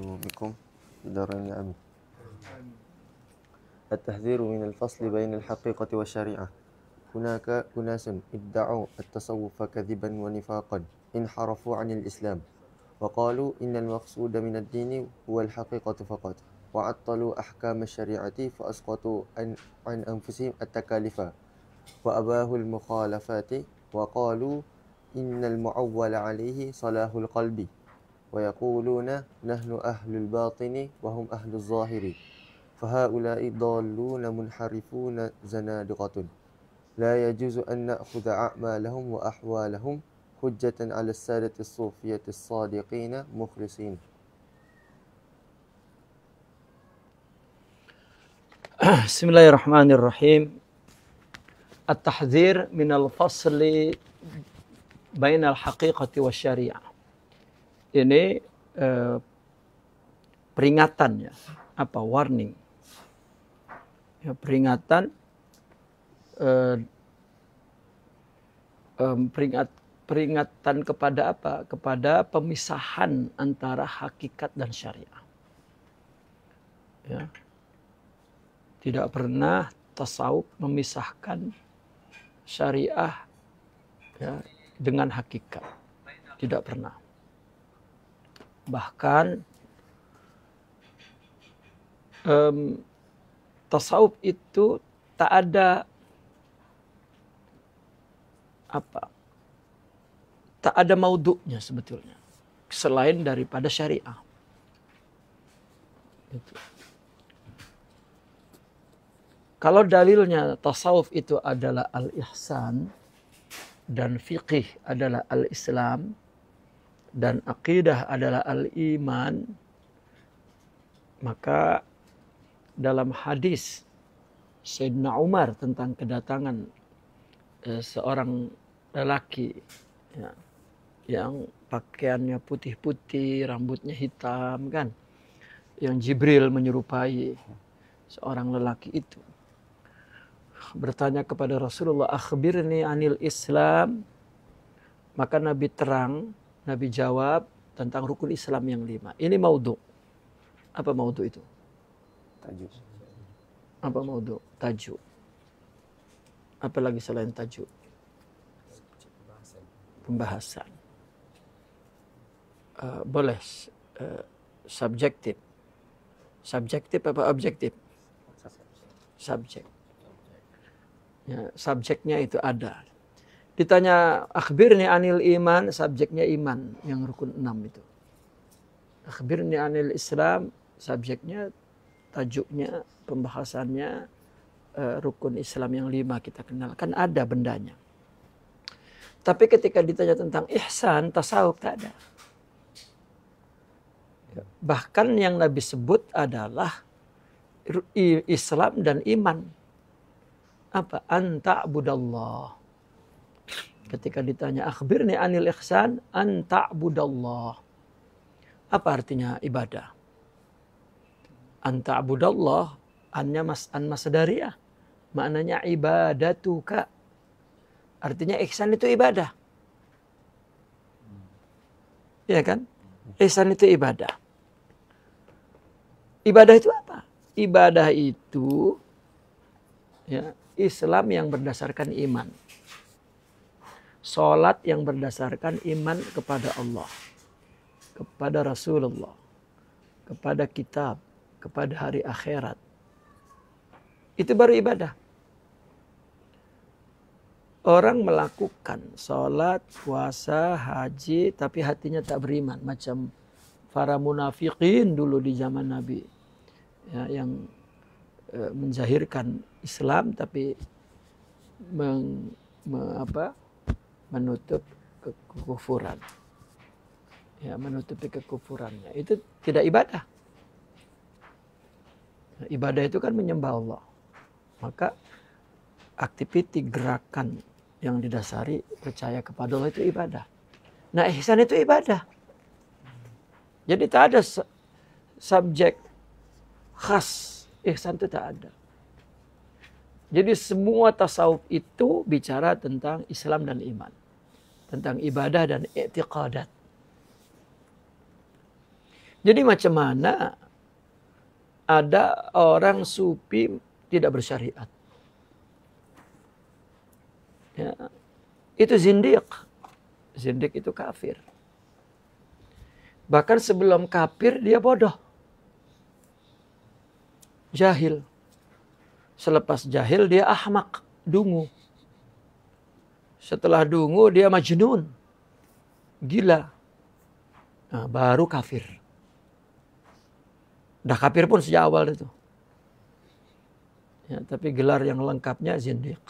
بكم دارنا أمين. التحذير من الفصل بين الحقيقة والشريعة. هناك أناس ادعوا التصوف كذبا ونفاقا، انحرفوا عن الإسلام وقالوا إن المقصود من الدين هو الحقيقة فقط، وعطلوا أحكام الشريعة فأسقطوا عن أنفسهم التكاليف وأباهوا المخالفات، وقالوا إن المعول عليه صلاح القلب، ويقولون نحن أهل الباطن وهم أهل الظاهر، فهؤلاء ضالون منحرفون زنادقة، لا يجوز أن نأخذ أعمالهم وأحوالهم حجة على السادة الصوفية الصادقين مخلصين. Bismillahirrahmanirrahim. At-tahdzir minal fasli bainal haqiqati wasyariah. Ini peringatan ya, warning. Ya, peringatan peringatan kepada apa? Kepada pemisahan antara hakikat dan syariah. Ya. Tidak pernah tasawuf memisahkan syariah ya, dengan hakikat. Tidak pernah. Bahkan tasawuf itu tak ada tak ada maudhu'nya sebetulnya selain daripada syariah. Itu. Kalau dalilnya tasawuf itu adalah al-ihsan dan fiqih adalah al-islam dan aqidah adalah al-iman, maka dalam hadis Sayyidina Umar tentang kedatangan seorang lelaki ya, yang pakaiannya putih-putih, rambutnya hitam kan, yang Jibril menyerupai seorang lelaki itu, bertanya kepada Rasulullah, akhbirni anil Islam. Maka Nabi Nabi jawab tentang rukun Islam yang 5. Ini maudhu'. Apa maudhu' itu? Tajuk. Apa maudhu'? Tajuk. Apa lagi selain tajuk? Pembahasan. Boleh subjektif. Subjektif apa objektif? Subjek. Ya, subjeknya itu ada. Ditanya akhbirni anil iman, subjeknya iman yang rukun 6 itu. Akhbirni anil Islam, subjeknya, tajuknya, pembahasannya rukun Islam yang 5 kita kenal. Kan ada bendanya. Tapi ketika ditanya tentang ihsan, tasawuf tak ada. Bahkan yang Nabi sebut adalah Islam dan iman. Apa? Anta'budallah. Ketika ditanya akhbirni anil ihsan, anta'budallah. Apa artinya ibadah? Anta'budallah, annya masdariyah. Maknanya ibadatuka. Artinya ihsan itu ibadah. Iya kan? Ihsan itu ibadah. Ibadah itu apa? Ibadah itu ya, Islam yang berdasarkan iman. Salat yang berdasarkan iman kepada Allah, kepada Rasulullah, kepada kitab, kepada hari akhirat. Itu baru ibadah. Orang melakukan salat, puasa, haji, tapi hatinya tak beriman. Macam para munafikin dulu di zaman Nabi. Ya, yang menzahirkan Islam tapi menutup kekufuran. Ya, menutupi kekufurannya. Itu tidak ibadah. Ibadah itu kan menyembah Allah. Maka aktiviti gerakan yang didasari percaya kepada Allah itu ibadah. Nah, ihsan itu ibadah. Jadi tak ada subjek khas. Ihsan itu tak ada. Jadi semua tasawuf itu bicara tentang Islam dan iman. Tentang ibadah dan i'tiqadat. Jadi macam mana ada orang sufi tidak bersyariat? Ya, itu zindiq. Zindiq itu kafir. Bahkan sebelum kafir dia bodoh. Jahil. Selepas jahil dia ahmak, dungu. Setelah dungu dia majnun. Gila. Nah, baru kafir. Dah kafir pun sejak awal itu. Ya, tapi gelar yang lengkapnya zindiq.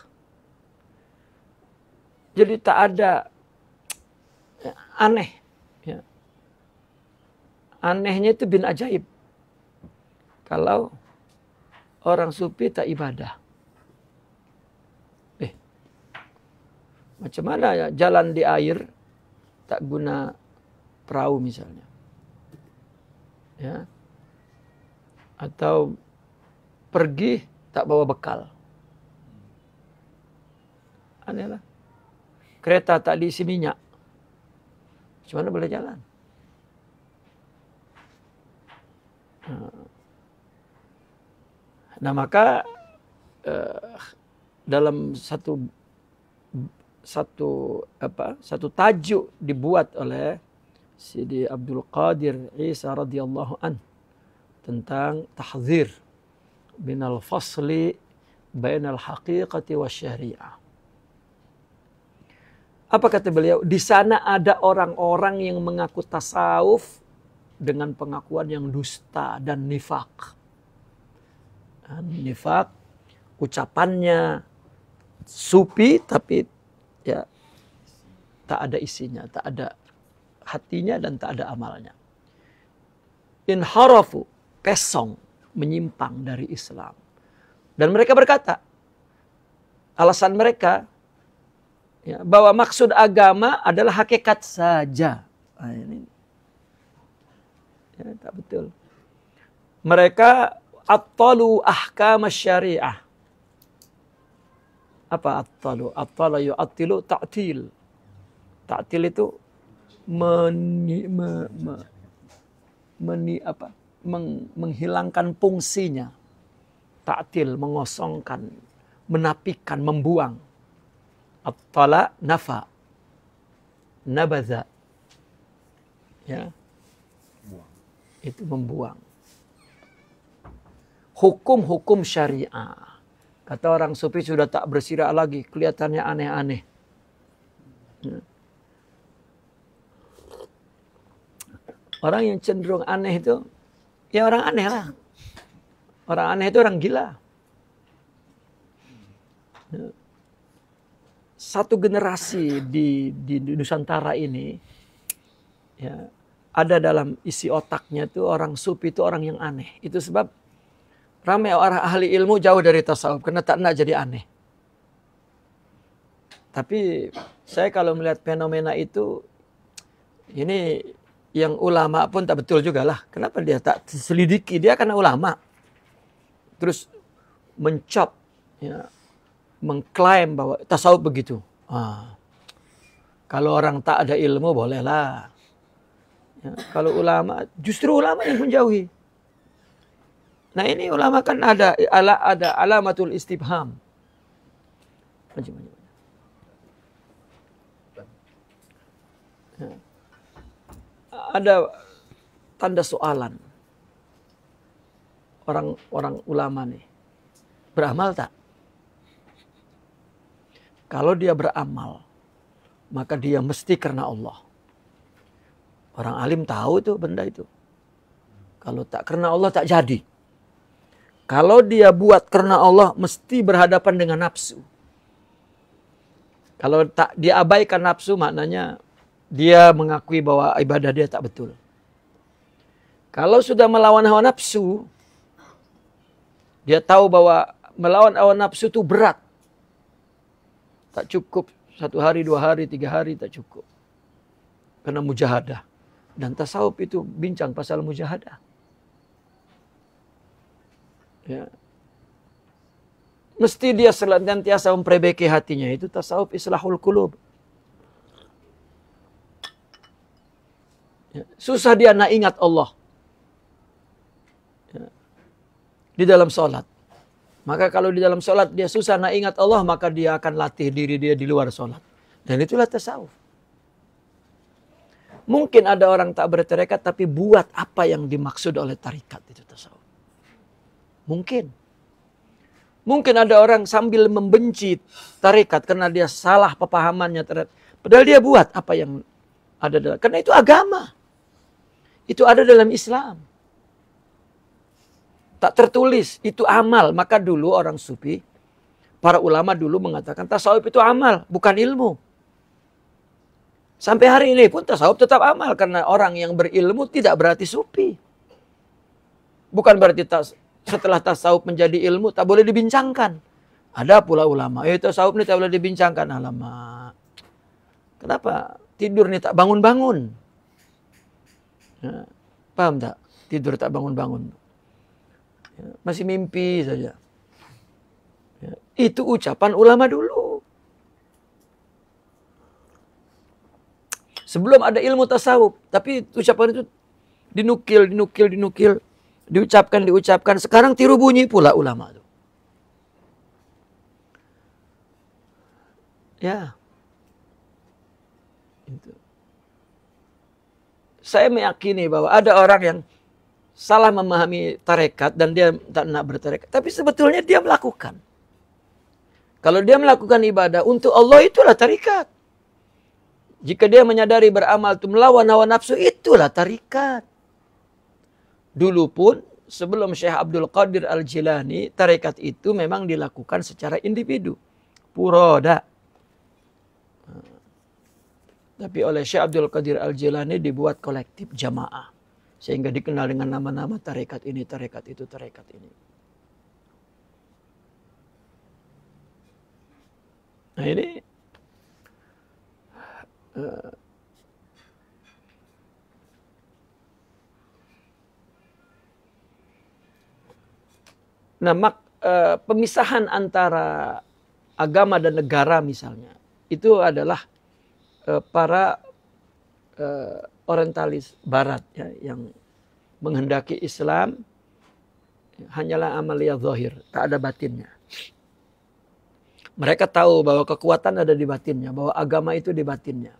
Jadi tak ada ya, aneh. Ya. Anehnya itu bin ajaib. Kalau orang sufi tak ibadah. Macam mana ya jalan di air tak guna perahu misalnya. Ya. Atau pergi tak bawa bekal. Aneh lah. Kereta tak diisi minyak. Macam mana boleh jalan? Nah maka dalam satu tajuk dibuat oleh Sidi Abdul Qadir Isa radhiyallahu an tentang tahdzir binal fasli bainal haqiqati wasyariah. Apa kata beliau? Di sana ada orang-orang yang mengaku tasawuf dengan pengakuan yang dusta dan nifak. Nifak ucapannya sufi tapi ya tak ada isinya, tak ada hatinya dan tak ada amalnya. Inharafu, pesong, menyimpang dari Islam. Dan mereka berkata, alasan mereka ya, bahwa maksud agama adalah hakikat saja. Nah, ini ya, tak betul. Mereka attalu ahkam syariah. Apa attalu? Attala yu'attilu ta'til. Ta'til itu menghilangkan fungsinya. Ta'til, mengosongkan, menapikan, membuang. Attala nafa. Nabaza. Ya. Itu membuang. Hukum-hukum syariah. Kata orang sufi sudah tak bersirak lagi. Kelihatannya aneh-aneh. Ya. Orang yang cenderung aneh itu, ya orang aneh lah. Orang aneh itu orang gila. Ya. Satu generasi di Nusantara ini, ya, ada dalam isi otaknya tuh orang sufi itu orang yang aneh. Itu sebab ramai orang ahli ilmu jauh dari tasawuf karena tak nak jadi aneh. Tapi saya kalau melihat fenomena itu, ini yang ulama pun tak betul juga lah. Kenapa dia tak selidiki? Dia karena ulama. Terus mencap, ya, mengklaim bahwa tasawuf begitu. Kalau orang tak ada ilmu bolehlah. Ya, kalau ulama, justru ulama yang menjauhi. Nah ini ulama kan ada alamatul istifham. Ya. Ada tanda soalan. Orang ulama nih. Beramal tak? Kalau dia beramal, maka dia mesti karena Allah. Orang alim tahu tuh benda itu. Kalau tak karena Allah tak jadi. Kalau dia buat karena Allah, mesti berhadapan dengan nafsu. Kalau tak dia abaikan nafsu, maknanya dia mengakui bahwa ibadah dia tak betul. Kalau sudah melawan hawa nafsu, dia tahu bahwa melawan hawa nafsu itu berat. Tak cukup 1 hari, 2 hari, 3 hari tak cukup. Karena mujahadah. Dan tasawuf itu bincang pasal mujahadah. Ya. Mesti dia senantiasa memperbaiki hatinya. Itu tasawuf islahul qulub. Ya. Susah dia nak ingat Allah. di dalam sholat. Maka kalau di dalam sholat dia susah nak ingat Allah, maka dia akan latih diri dia di luar sholat. Dan itulah tasawuf. Mungkin ada orang tak bertarekat tapi buat apa yang dimaksud oleh tarikat, itu tasawuf. Mungkin. Mungkin ada orang sambil membenci tarekat karena dia salah pemahamannya terhadap. Padahal dia buat apa yang ada dalam. Karena itu agama. Itu ada dalam Islam. Tak tertulis, itu amal. Maka dulu orang sufi, para ulama dulu mengatakan tasawuf itu amal, bukan ilmu. Sampai hari ini pun tasawuf tetap amal. Karena orang yang berilmu tidak berarti sufi. Bukan berarti setelah tasawuf menjadi ilmu tak boleh dibincangkan. Ada pula ulama, tasawuf ini tak boleh dibincangkan. Alamak. Kenapa? Tidur ini tak bangun-bangun. Ya, paham tak? Tidur tak bangun-bangun. Ya, masih mimpi saja. Ya, itu ucapan ulama dulu. Sebelum ada ilmu tasawuf. Tapi ucapan itu dinukil. Diucapkan. Sekarang tiru bunyi pula ulama itu. Ya. Itu. Saya meyakini bahwa ada orang yang salah memahami tarekat dan dia tak nak bertarekat. Tapi sebetulnya dia melakukan. Kalau dia melakukan ibadah untuk Allah, itulah tarekat. Jika dia menyadari beramal itu melawan hawa nafsu, itulah tarekat. Dulu pun sebelum Syekh Abdul Qadir Al-Jilani, tarekat itu memang dilakukan secara individu. Puroda. Tapi oleh Syekh Abdul Qadir Al-Jilani dibuat kolektif jamaah. Sehingga dikenal dengan nama-nama tarekat ini, tarekat itu, tarekat ini. Nah ini pemisahan antara agama dan negara misalnya, itu adalah para orientalis barat ya, yang menghendaki Islam hanyalah amaliyah zahir, tak ada batinnya. Mereka tahu bahwa kekuatan ada di batinnya, bahwa agama itu di batinnya,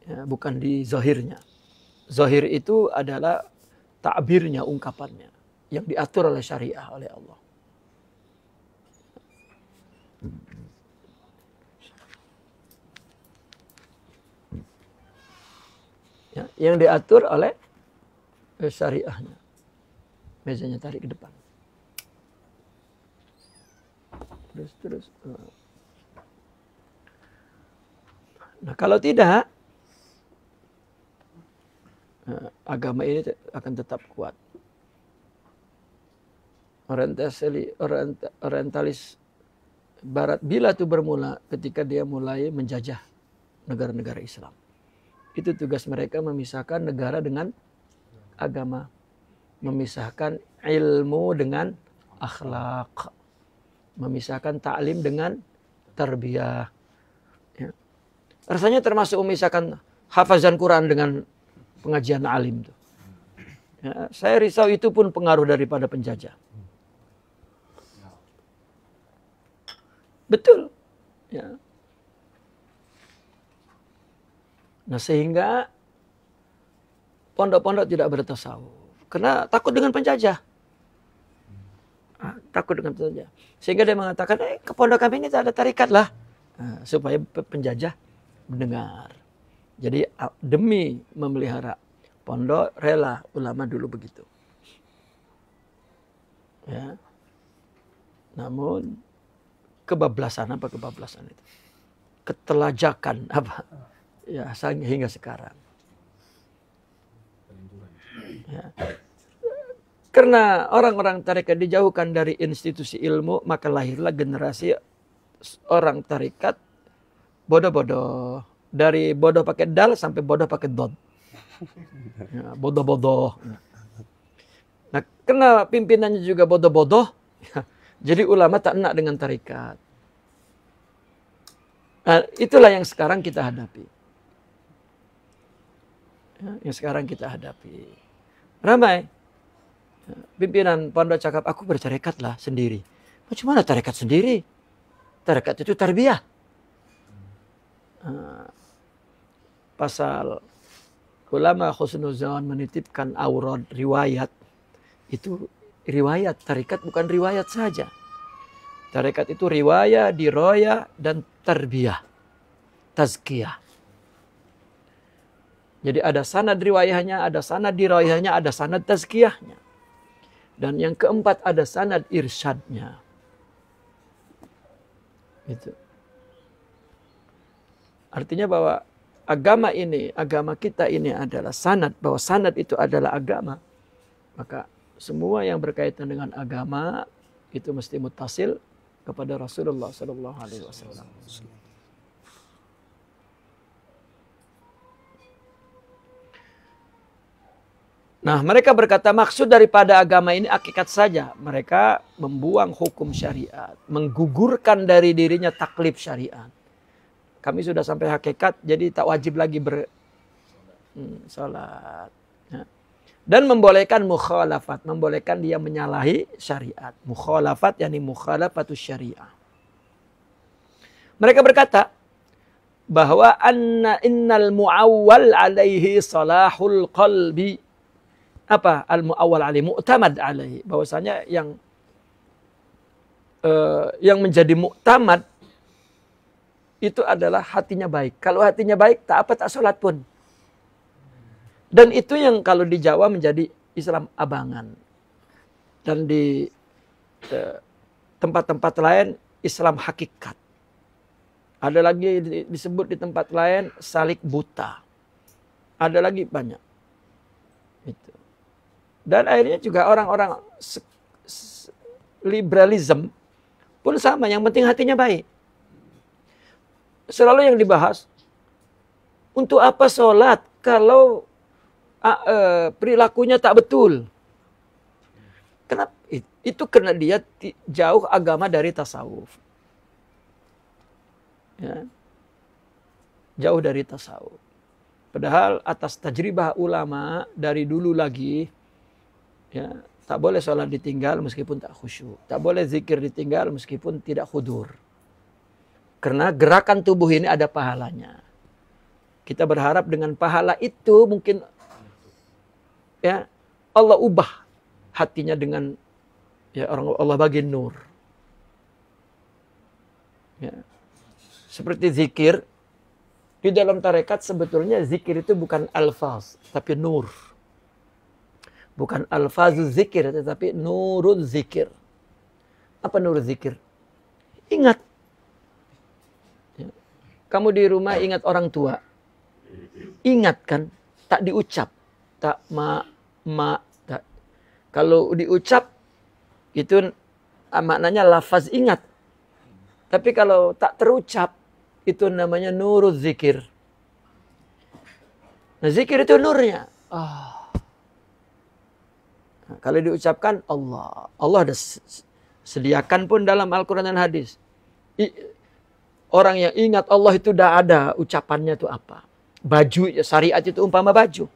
ya, bukan di zahirnya. Zahir itu adalah takbirnya, ungkapannya, yang diatur oleh syariah, oleh Allah. Ya, yang diatur oleh syariahnya. Mejanya tarik ke depan. Terus. Nah, kalau tidak, agama ini akan tetap kuat. Orientalis barat bila itu bermula ketika dia mulai menjajah negara-negara Islam. Itu tugas mereka, memisahkan negara dengan agama. Memisahkan ilmu dengan akhlak. Memisahkan ta'lim dengan tarbiyah. Ya. Rasanya termasuk memisahkan hafazan Quran dengan pengajian alim. Ya, saya risau itu pun pengaruh daripada penjajah. Betul. Ya. Nah sehingga pondok-pondok tidak bertasawuf. Karena takut dengan penjajah. Takut dengan penjajah. Sehingga dia mengatakan, ke pondok kami ini tak ada tarikat lah. Supaya penjajah mendengar. Jadi demi memelihara pondok, rela ulama dulu begitu. Ya. Namun kebablasan itu? Ketelajakan apa? Ya, hingga sekarang. Ya. Karena orang-orang tarekat dijauhkan dari institusi ilmu, maka lahirlah generasi orang tarekat bodoh-bodoh. Dari bodoh pakai dal sampai bodoh pakai dod. Ya, bodoh-bodoh. Nah, karena pimpinannya juga bodoh-bodoh, jadi ulama tak enak dengan tarekat. Nah, itulah yang sekarang kita hadapi. Ya, yang sekarang kita hadapi. Ramai Pimpinan pondok cakap, aku bertarekat lah sendiri. Macam mana tarekat sendiri? Tarekat itu tarbiyah. Pasal ulama husnuzan menitipkan aurad riwayat. Itu riwayat, tarekat bukan riwayat saja. Tarekat itu riwayat, diroya, dan tarbiyah. Tazkiyah. Jadi ada sanad riwayahnya, ada sanad diroyahnya, ada sanad tazkiyahnya. Dan yang keempat ada sanad irsyadnya. Itu. Artinya bahwa agama ini, agama kita ini adalah sanad, bahwa sanad itu adalah agama. Maka semua yang berkaitan dengan agama itu mesti muttasil kepada Rasulullah sallallahu alaihi wasallam. Nah, mereka berkata maksud daripada agama ini hakikat saja. Mereka membuang hukum syariat, menggugurkan dari dirinya taklif syariat. Kami sudah sampai hakikat, jadi tak wajib lagi salat. Ya. Dan membolehkan mukhalafat, membolehkan dia menyalahi syariat. Mukhalafat yakni mukhalafatus syariah. Mereka berkata bahwa innal mu'awwal alaihi salahul qalbi. Apa al-mu'awwal alaihi, mu'tamad alaihi, bahwasanya yang menjadi mu'tamad itu adalah hatinya baik. Kalau hatinya baik, tak sholat pun. Dan itu yang kalau di Jawa menjadi Islam abangan. Dan di tempat-tempat lain Islam hakikat. Ada lagi disebut di tempat lain salik buta. Ada lagi banyak. Itu. Dan akhirnya juga orang-orang liberalism pun sama. Yang penting hatinya baik. Selalu yang dibahas, untuk apa sholat kalau perilakunya tak betul? Kenapa? Itu karena dia jauh agama dari tasawuf. Ya. Jauh dari tasawuf. Padahal atas tajribah ulama dari dulu lagi, ya, tak boleh sholat ditinggal meskipun tak khusyuk. Tak boleh zikir ditinggal meskipun tidak khudur. Karena gerakan tubuh ini ada pahalanya. Kita berharap dengan pahala itu mungkin ya Allah ubah hatinya dengan ya Allah bagi nur. Ya. Seperti zikir di dalam tarekat sebetulnya zikir itu bukan alfaz tapi nur. Bukan alfazuz zikir tetapi nurul zikir. Apa nurul zikir? Ingat. Ya. Kamu di rumah ingat orang tua. Ingat kan? Tak diucap. Tak tak. Kalau diucap itu maknanya lafaz ingat. Tapi kalau tak terucap itu namanya nurul zikir. Nah, zikir itu nurnya. Nah, kalau diucapkan Allah. Allah ada sediakan pun dalam Al-Quran dan hadis. Orang yang ingat Allah itu udah ada ucapannya itu apa. Baju, syariat itu umpama baju.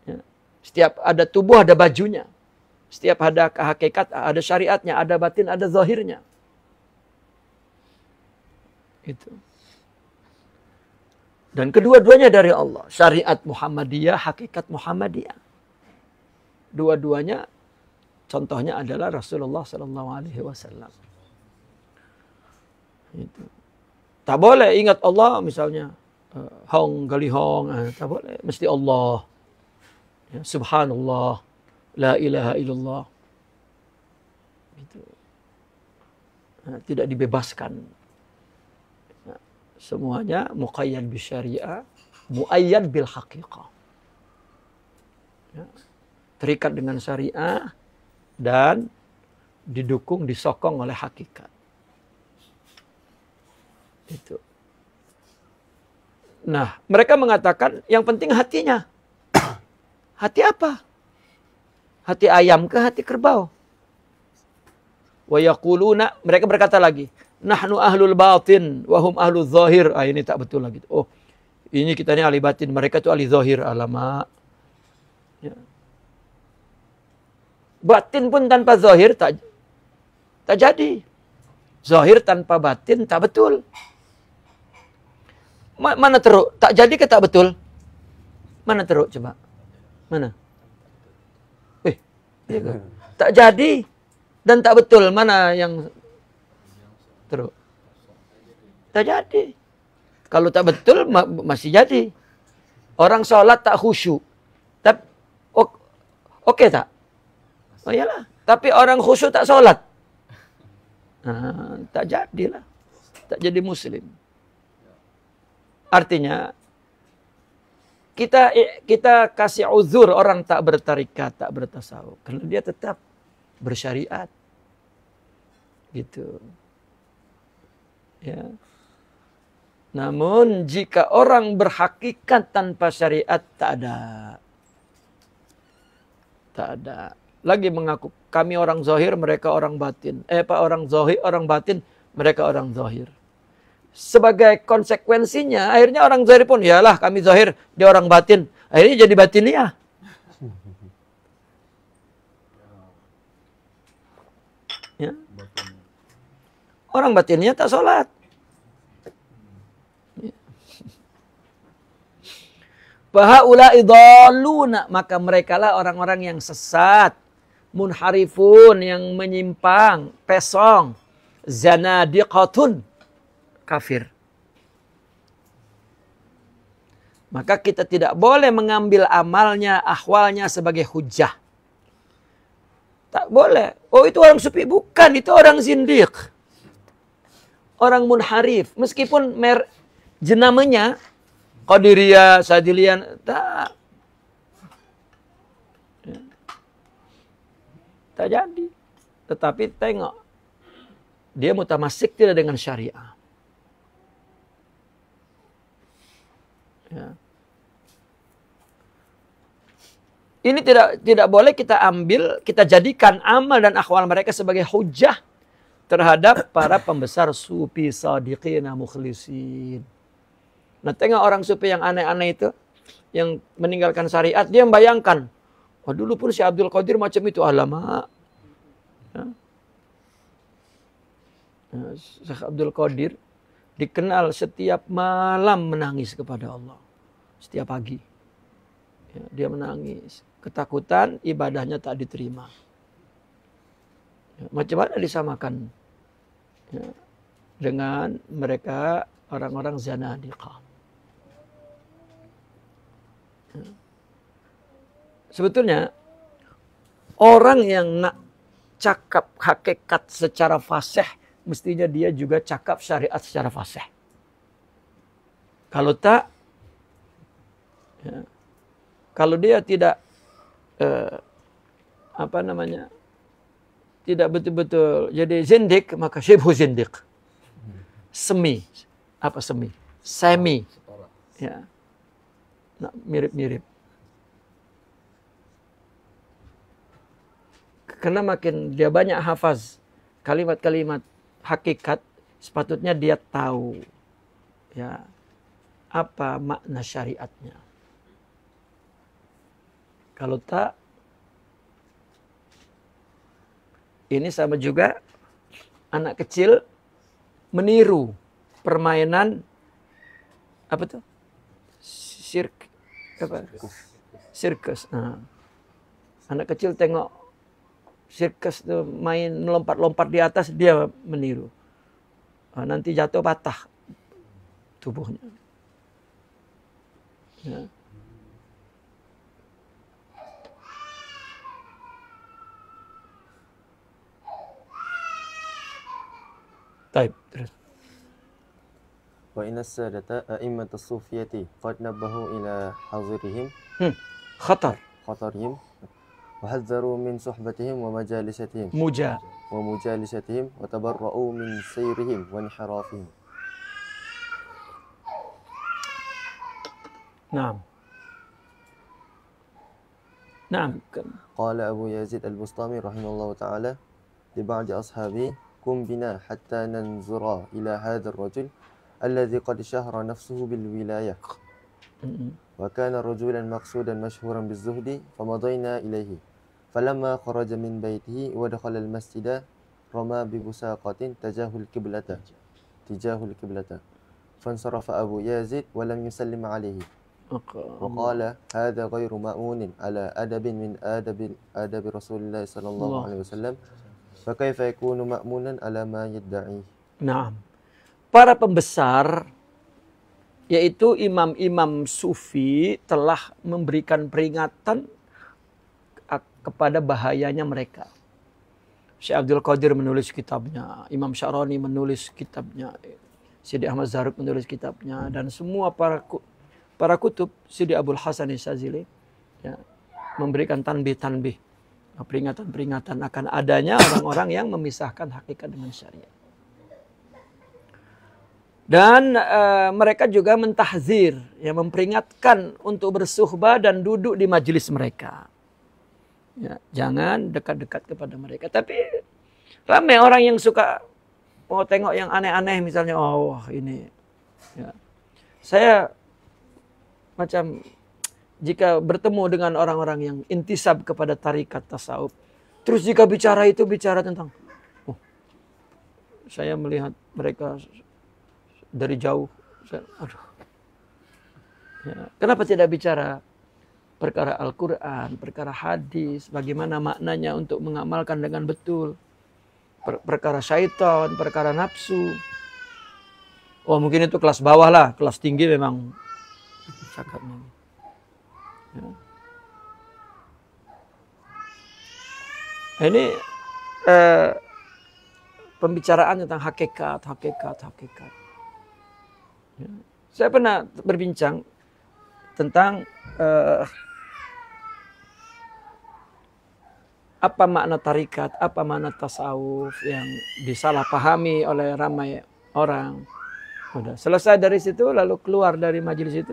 Ya. Setiap ada tubuh ada bajunya. Setiap ada hakikat ada syariatnya. Ada batin ada zahirnya. Itu. Dan kedua-duanya dari Allah. Syariat Muhammadiyah, hakikat Muhammadiyah. Dua-duanya contohnya adalah Rasulullah SAW. Itu. Tak boleh ingat Allah misalnya hong gali hong, tak boleh, mesti Allah. Ya, subhanallah, la ilaha illallah. Itu. Tidak dibebaskan. Semuanya muqayyad bil syariah, muayyad bil haqiqah. Ya. Terikat dengan syariah dan didukung, disokong oleh hakikat. Itu. Nah, mereka mengatakan yang penting hatinya. Hati apa? Hati ayam ke hati kerbau? Wa yaquluna, mereka berkata lagi, nahnu ahlul batin wa hum ahlul zahir. Ini tak betul lagi. Oh, ini kita ini ahli batin, mereka itu ahli zahir. Alamak. Ya. Batin pun tanpa zahir tak jadi. Zahir tanpa batin tak betul. Mana teruk? Tak jadi ke tak betul? Mana teruk coba? Mana? Iya kan? Tak jadi dan tak betul. Mana yang teruk? Tak jadi. Kalau tak betul masih jadi. Orang sholat tak khusyuk. Tapi oke tak? Oh iyalah. Tapi orang khusyuk tak sholat. Nah, tak jadilah. Tak jadi muslim. Artinya kita kasih uzur orang tak bertarikat, tak bertasawuf. Karena dia tetap bersyariat. Gitu. Ya. Namun jika orang berhakikat tanpa syariat tak ada. Tak ada. Lagi mengaku kami orang zahir, mereka orang batin. Orang zahir, orang batin, mereka orang zahir. Sebagai konsekuensinya akhirnya orang zahir pun yalah kami zahir, dia orang batin. Akhirnya jadi batiniah. Ya. Orang batinnya tak sholat. Fahaula'i dhalluna, maka merekalah orang-orang yang sesat, munharifun, yang menyimpang, pesong, zanadiqatun, kafir. Maka kita tidak boleh mengambil amalnya, ahwalnya sebagai hujah. Tak boleh. Oh itu orang sufi, bukan, itu orang zindiq. Orang munharif, meskipun jenamanya Qadiriyah, Sadilian, tak. Tak jadi. Tetapi tengok. Dia mutamasik tidak dengan syariah. Ya. Ini tidak boleh kita ambil, kita jadikan amal dan akhwal mereka sebagai hujah terhadap para pembesar sufi sadiqina mukhlisin. Nah tengok orang sufi yang aneh-aneh itu, yang meninggalkan syariat, dia membayangkan, oh dulu pun si Abdul Qadir macam itu, alamak. Ya. Nah, Syekh Abdul Qadir dikenal setiap malam menangis kepada Allah. Setiap pagi. Ya, dia menangis. Ketakutan ibadahnya tak diterima. Ya, macam mana disamakan ya, dengan mereka orang-orang zanadiqah. Sebetulnya orang yang nak cakap hakikat secara fasih, mestinya dia juga cakap syariat secara fasih. Kalau tak, ya, kalau dia tidak tidak betul-betul jadi zindik, maka syibhu zindik. Semi. Apa semi? Semi. Ya. Nah, mirip-mirip. Karena makin dia banyak hafaz kalimat-kalimat hakikat, sepatutnya dia tahu ya apa makna syariatnya. Kalau tak, ini sama juga anak kecil meniru permainan apa tuh? Sirkus. Nah, anak kecil tengok sirkus tuh main melompat-lompat di atas, dia meniru. Nah, nanti jatuh patah tubuhnya. Ya. Taib, terus. وإن السادة أئمة الصوفية قد نبهوا إلى حظرهم خطرهم وحذروا من صحبتهم ومجالستهم وتبرؤوا من سيرهم وانحرافهم. نعم. قال أبو يزيد البسطامي رحمه الله تعالى لبعض أصحابه قم بنا حتى ننظر إلى هذا الرجل الذي قد شهر نفسه بالولاية وكان رجلا مقصودا مشهورا بالزهد فمضينا إليه فلما خرج من بيته ودخل المسجد رمى ببساقة تجاه القبلة فانصرف أبو يزيد ولم يسلم عليه وقال هذا غير مأمون على أدب من آداب رسول الله صلى الله عليه وسلم فكيف يكون مأمونا على ما يدعي. Nah, para pembesar yaitu imam-imam sufi telah memberikan peringatan kepada bahayanya mereka. Syekh Abdul Qadir menulis kitabnya, Imam Syarani menulis kitabnya, Sidi Ahmad Zarruq menulis kitabnya, dan semua para kutub, Sidi Abdul Hasan Syazili ya, memberikan tanbih-tanbih, peringatan-peringatan akan adanya orang-orang yang memisahkan hakikat dengan syariat. Dan mereka juga mentahzir, ya, memperingatkan untuk bersuhbah dan duduk di majelis mereka. Ya, jangan dekat-dekat kepada mereka. Tapi ramai orang yang suka mau tengok yang aneh-aneh, misalnya, oh ini. Ya. Saya macam jika bertemu dengan orang-orang yang intisab kepada tarikat tasawuf, terus jika bicara tentang, oh, saya melihat mereka dari jauh, aduh. Ya, kenapa tidak bicara perkara Al-Quran, perkara hadis, bagaimana maknanya untuk mengamalkan dengan betul, perkara syaitan, perkara nafsu. Oh, mungkin itu kelas bawah lah, kelas tinggi memang cakapnya. Ya. Ini pembicaraan tentang hakikat. Ya. Saya pernah berbincang tentang apa makna tarikat, apa makna tasawuf yang disalahpahami oleh ramai orang. Udah selesai dari situ, lalu keluar dari majelis itu,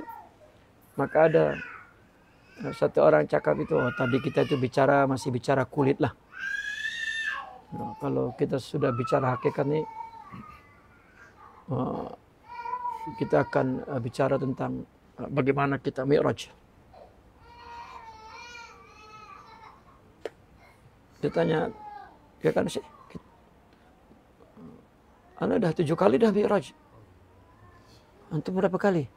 maka ada satu orang cakap itu, oh tadi kita itu masih bicara kulit lah. Nah, kalau kita sudah bicara hakikat nih, kita akan bicara tentang bagaimana kita mi'raj. Dia tanya, dia kan sih, Anda dah 7 kali dah mi'raj. Antum berapa kali?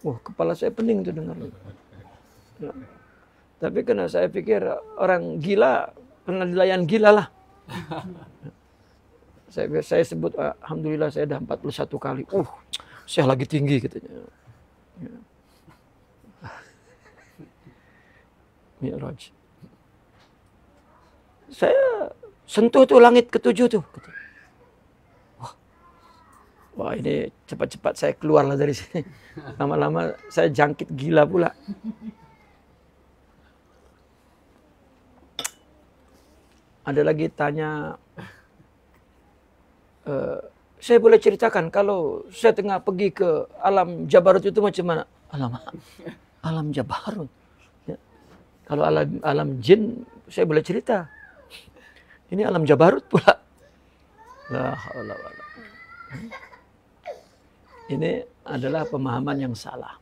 Wah, kepala saya pening tuh dengar. Ya. Tapi karena saya pikir orang gila, pernah dilayan gila lah. Saya sebut, alhamdulillah saya dah 41 kali. Saya lagi tinggi katanya. Ya. Mi'raj. Saya sentuh tuh langit ke-7 tuh. Wah, ini cepat-cepat saya keluarlah dari sini. Lama-lama saya jangkit gila pula. Ada lagi tanya, saya boleh ceritakan kalau saya tengah pergi ke alam Jabarut itu macam mana? Alam Jabarut. Ya. Kalau alam jin saya boleh cerita. Ini alam Jabarut pula. La haula wala. Ini adalah pemahaman yang salah.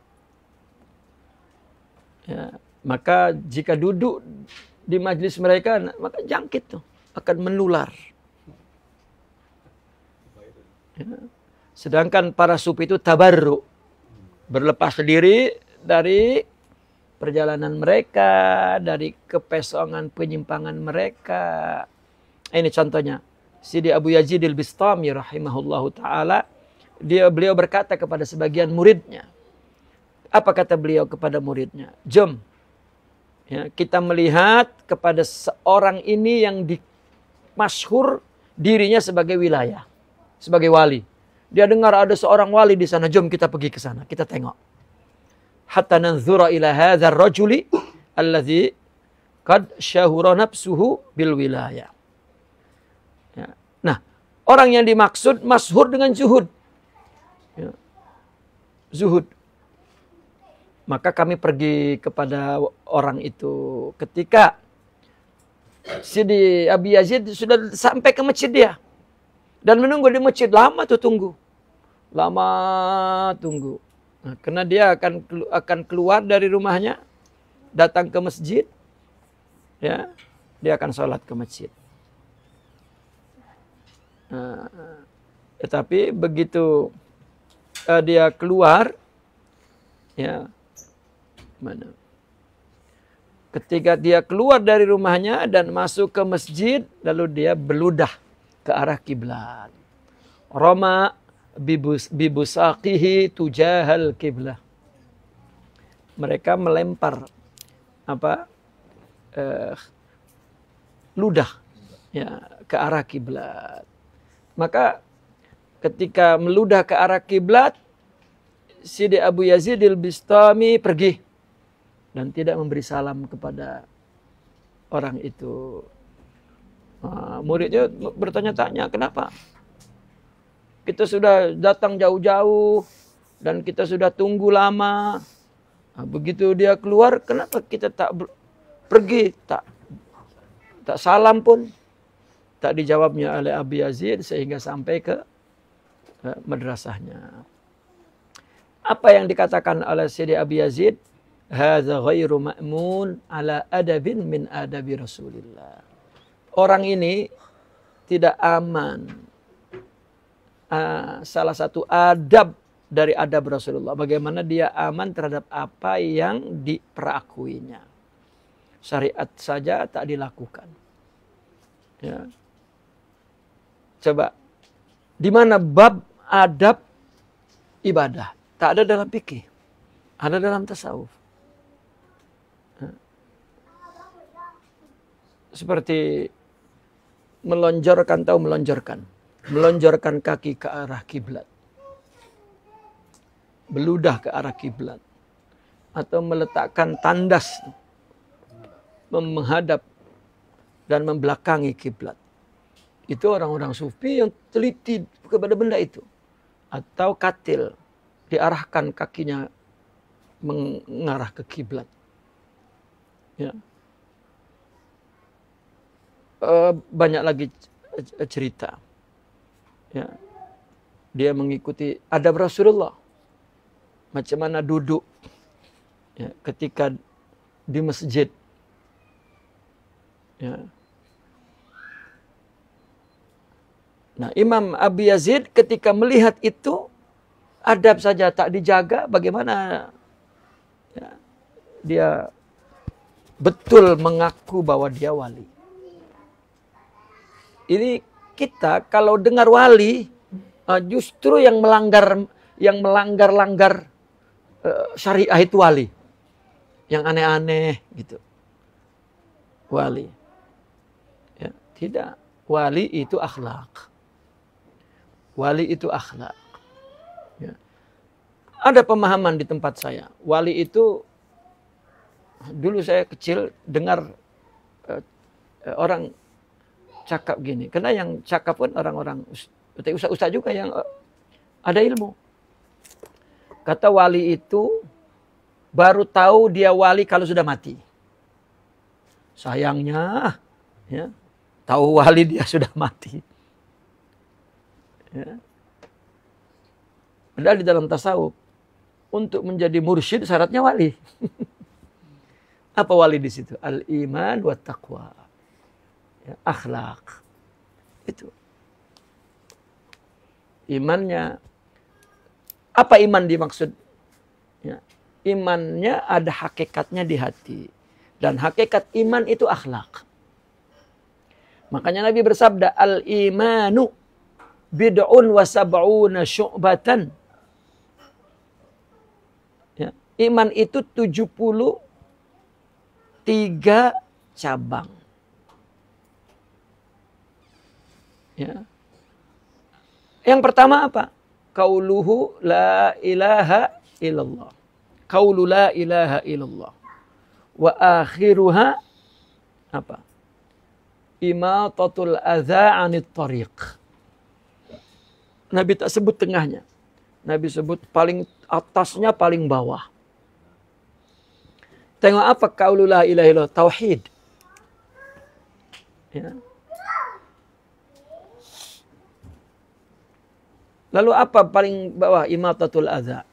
Ya, maka jika duduk di majelis mereka, maka jangkit tuh, akan menular. Ya. Sedangkan para sufi itu tabarru, berlepas diri dari perjalanan mereka, dari kepesongan penyimpangan mereka. Ini contohnya, Sidi Abu Yazid al-Bistami rahimahullahu ta'ala, beliau berkata kepada sebagian muridnya. Apa kata beliau kepada muridnya? Jom, ya, kita melihat kepada seorang ini yang masyhur dirinya sebagai wilayah, sebagai wali. Dia dengar ada seorang wali di sana, jom kita pergi ke sana, kita tengok. Hatta nanzura ila hadzal rajuli allazi qad syahura nafsuhu bil wilayah. Ya. Nah, orang yang dimaksud masyhur dengan zuhud. Ya. Zuhud. Maka kami pergi kepada orang itu ketika Sidi Abi Yazid sudah sampai ke masjid dia. Dan menunggu di masjid, lama tuh tunggu. Lama tunggu. Nah, karena dia akan keluar dari rumahnya, datang ke masjid. ya, dia akan sholat ke masjid. Tetapi begitu dia keluar, ya, mana? Ketika dia keluar dari rumahnya dan masuk ke masjid, lalu dia beludah ke arah kiblat. Roma bibusaqihi tujahal kiblah. Mereka melempar ludah, ya, ke arah kiblat. Maka ketika meludah ke arah kiblat, Sidi Abu Yazid al-Bistami pergi dan tidak memberi salam kepada orang itu. Muridnya bertanya-tanya, kenapa? Kita sudah datang jauh-jauh dan kita sudah tunggu lama. Begitu dia keluar, kenapa kita tak pergi, tak salam pun? Tak dijawabnya oleh Abu Yazid sehingga sampai ke madrasahnya. Apa yang dikatakan oleh Sidi Abu Yazid? Hadza ghairu ma'mun ala adabin min adabi Rasulillah. Orang ini tidak aman. Salah satu adab dari adab Rasulullah. Bagaimana dia aman terhadap apa yang diperakuinya. Syariat saja tak dilakukan. Ya. Coba, di mana bab adab ibadah? Tak ada dalam fikih. Ada dalam tasawuf. Seperti melonjorkan kaki ke arah kiblat, beludah ke arah kiblat, atau meletakkan tandas menghadap dan membelakangi kiblat. Itu orang-orang sufi yang teliti kepada benda itu. Atau katil, diarahkan kakinya mengarah ke kiblat. Ya. Banyak lagi cerita. Ya. Dia mengikuti adab Rasulullah. Macam mana duduk, ya, ketika di masjid. Ya. Nah, Imam Abu Yazid ketika melihat itu, adab saja tak dijaga, bagaimana ya, dia betul mengaku bahwa dia wali. Ini kita kalau dengar wali, justru yang melanggar syariah itu wali. Yang aneh-aneh gitu. Wali. Ya, tidak. Wali itu akhlak. Wali itu akhlak. Ya. Ada pemahaman di tempat saya. Wali itu, dulu saya kecil dengar orang cakap gini. Karena yang cakap pun orang-orang ustaz juga yang ada ilmu. Kata wali itu baru tahu dia wali kalau sudah mati. Sayangnya, ya, tahu wali dia sudah mati. Ya. Padahal di dalam tasawuf, untuk menjadi mursyid syaratnya wali. Apa wali di situ? Al-iman wa taqwa. Ya, akhlak. Itu. Imannya. Apa iman dimaksud? Ya. Imannya ada hakikatnya di hati. Dan hakikat iman itu akhlak. Makanya Nabi bersabda, al-imanu bid'un wa sab'una syu'batan. Ya. Iman itu 73 cabang. Ya. Yang pertama apa? Qauluhu la ilaha illallah. Qaulu la ilaha illallah. Wa akhiruha apa? Imatatul adza 'anit tariq. Nabi tak sebut tengahnya. Nabi sebut paling atasnya, paling bawah. Tengok apa qaulu la ilaha illallah? Tauhid. Ya. Lalu apa paling bawah? Imatatul adza.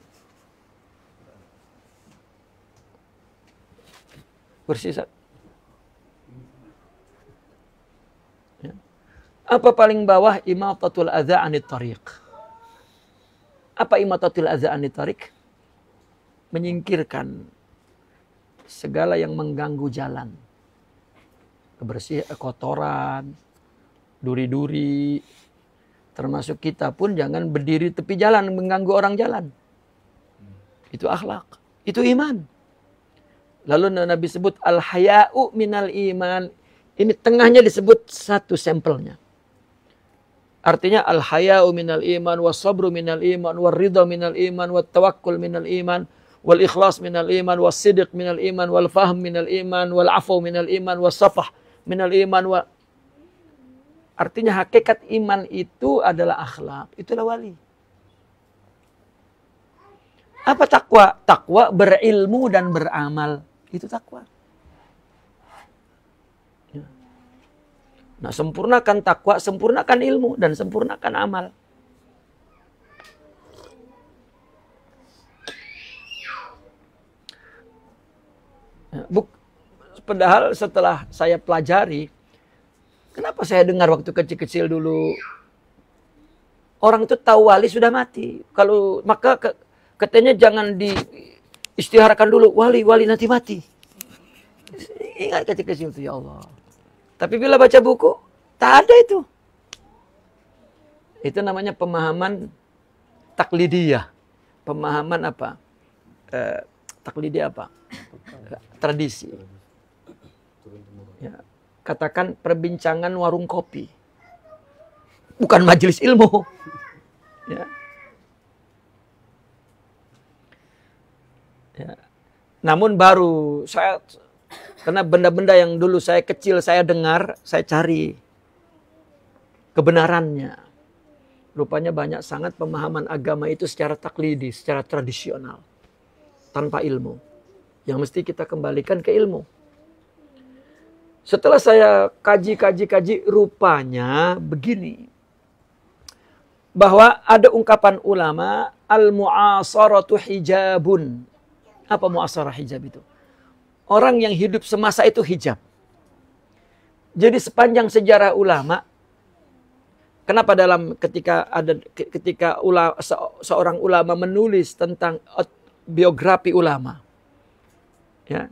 Bersisat. Apa paling bawah? Imatatul adza anit tariq. Apa imatatul adza anit tariq? Menyingkirkan segala yang mengganggu jalan. Kebersihan, kotoran, duri-duri. Termasuk kita pun jangan berdiri tepi jalan mengganggu orang jalan. Itu akhlak. Itu iman. Lalu Nabi sebut al-haya'u minal iman. Ini tengahnya disebut satu sampelnya. Artinya al-haya'u minal iman, was-sabru minal iman, war-ridha minal iman, wat-tawakkul minal iman, wal-ikhlas minal iman, was-sidq minal iman, wal-fahm minal iman, wal-'afw minal iman, was-safah minal iman. Artinya hakikat iman itu adalah akhlak. Itulah wali. Apa takwa? Takwa berilmu dan beramal. Itu takwa. Nah, sempurnakan takwa, sempurnakan ilmu, dan sempurnakan amal. Padahal setelah saya pelajari, kenapa saya dengar waktu kecil-kecil dulu, orang itu tahu wali sudah mati. Kalau maka katanya jangan diistiharkan dulu, wali nanti mati. Ingat kecil-kecil itu, ya Allah. Tapi bila baca buku, tak ada itu. Itu namanya pemahaman taklidiyah. Pemahaman apa? Taklidiyah apa? Tradisi. Ya. Katakan perbincangan warung kopi. Bukan majelis ilmu. Ya. Ya. Namun baru saya... Karena benda-benda yang dulu saya kecil, saya dengar, saya cari kebenarannya. Rupanya banyak sangat pemahaman agama itu secara taklidi, secara tradisional. Tanpa ilmu. Yang mesti kita kembalikan ke ilmu. Setelah saya kaji, rupanya begini. Bahwa ada ungkapan ulama, al-mu'asaratu hijabun. Apa mu'asarah hijab itu? Orang yang hidup semasa itu hijab. Jadi sepanjang sejarah ulama, kenapa ketika seorang ulama menulis tentang biografi ulama, ya,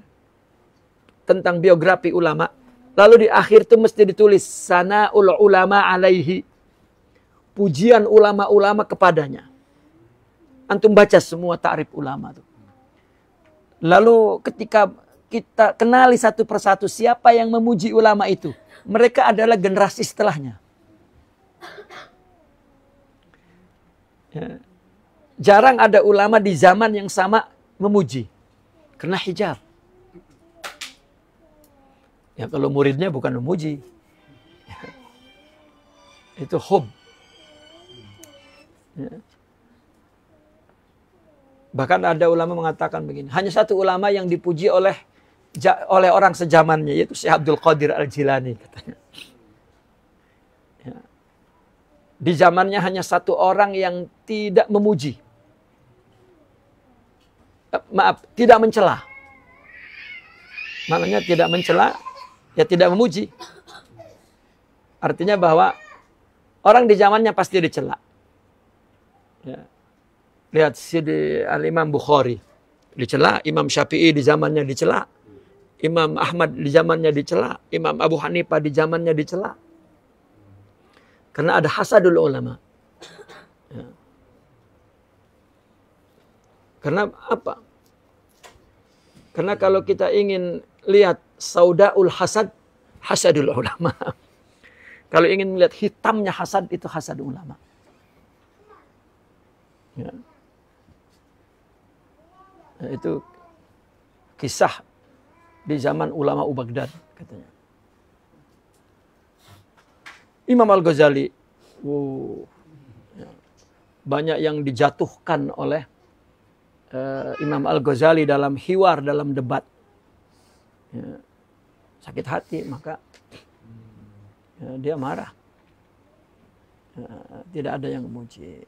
tentang biografi ulama, lalu di akhir itu mesti ditulis sana'ul ulama alaihi, pujian ulama-ulama kepadanya. Antum baca semua ta'rif ulama itu. Lalu ketika kita kenali satu persatu siapa yang memuji ulama itu. Mereka adalah generasi setelahnya. Ya. Jarang ada ulama di zaman yang sama memuji. Karena hijab. Ya kalau muridnya bukan memuji. Ya. Itu hub. Ya. Bahkan ada ulama mengatakan begini. Hanya satu ulama yang dipuji oleh orang sejamannya, yaitu Syekh Abdul Qadir Al-Jilani katanya. Ya. Di zamannya hanya satu orang yang tidak memuji. Tidak mencela. Maknanya tidak mencela, ya tidak memuji. Artinya bahwa orang di zamannya pasti dicela. Ya. Lihat Sidi Al-Imam Bukhari dicela, Imam Syafi'i di zamannya dicela, Imam Ahmad di zamannya dicela, Imam Abu Hanifah di zamannya dicela. Karena ada hasadul ulama. Ya. Karena apa? Karena kalau kita ingin lihat saudaul hasad, hasadul ulama. Kalau ingin melihat hitamnya hasad, itu hasad ulama. Ya. Nah, itu kisah di zaman ulama Baghdad katanya. Imam Al-Ghazali, banyak yang dijatuhkan oleh Imam Al-Ghazali dalam hiwar, dalam debat. Ya, sakit hati, maka ya, dia marah. Ya, tidak ada yang memuji.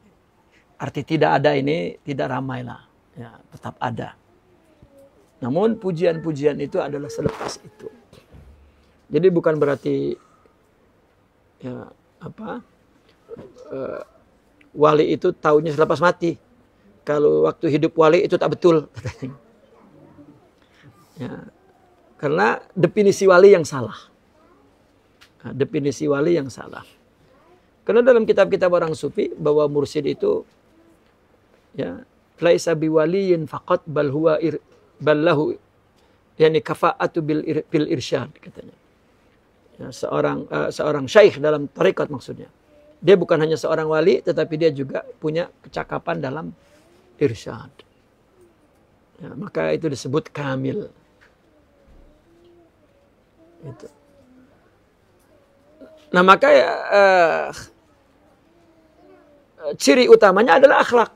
Arti tidak ada ini tidak ramai lah. Ya, tetap ada. Namun pujian-pujian itu adalah selepas itu. Jadi bukan berarti ya, wali itu taunya selepas mati. Kalau waktu hidup wali itu tak betul. Ya, karena definisi wali yang salah. Nah, definisi wali yang salah. Karena dalam kitab-kitab orang sufi bahwa mursyid itu ya laisa biwaliyin faqat bal huwa ballahu yani kafa'atu bil irsyad katanya. Ya, seorang syaikh dalam tarekat maksudnya. Dia bukan hanya seorang wali tetapi dia juga punya kecakapan dalam irsyad. Ya, maka itu disebut kamil. Itu. Nah maka ciri utamanya adalah akhlak.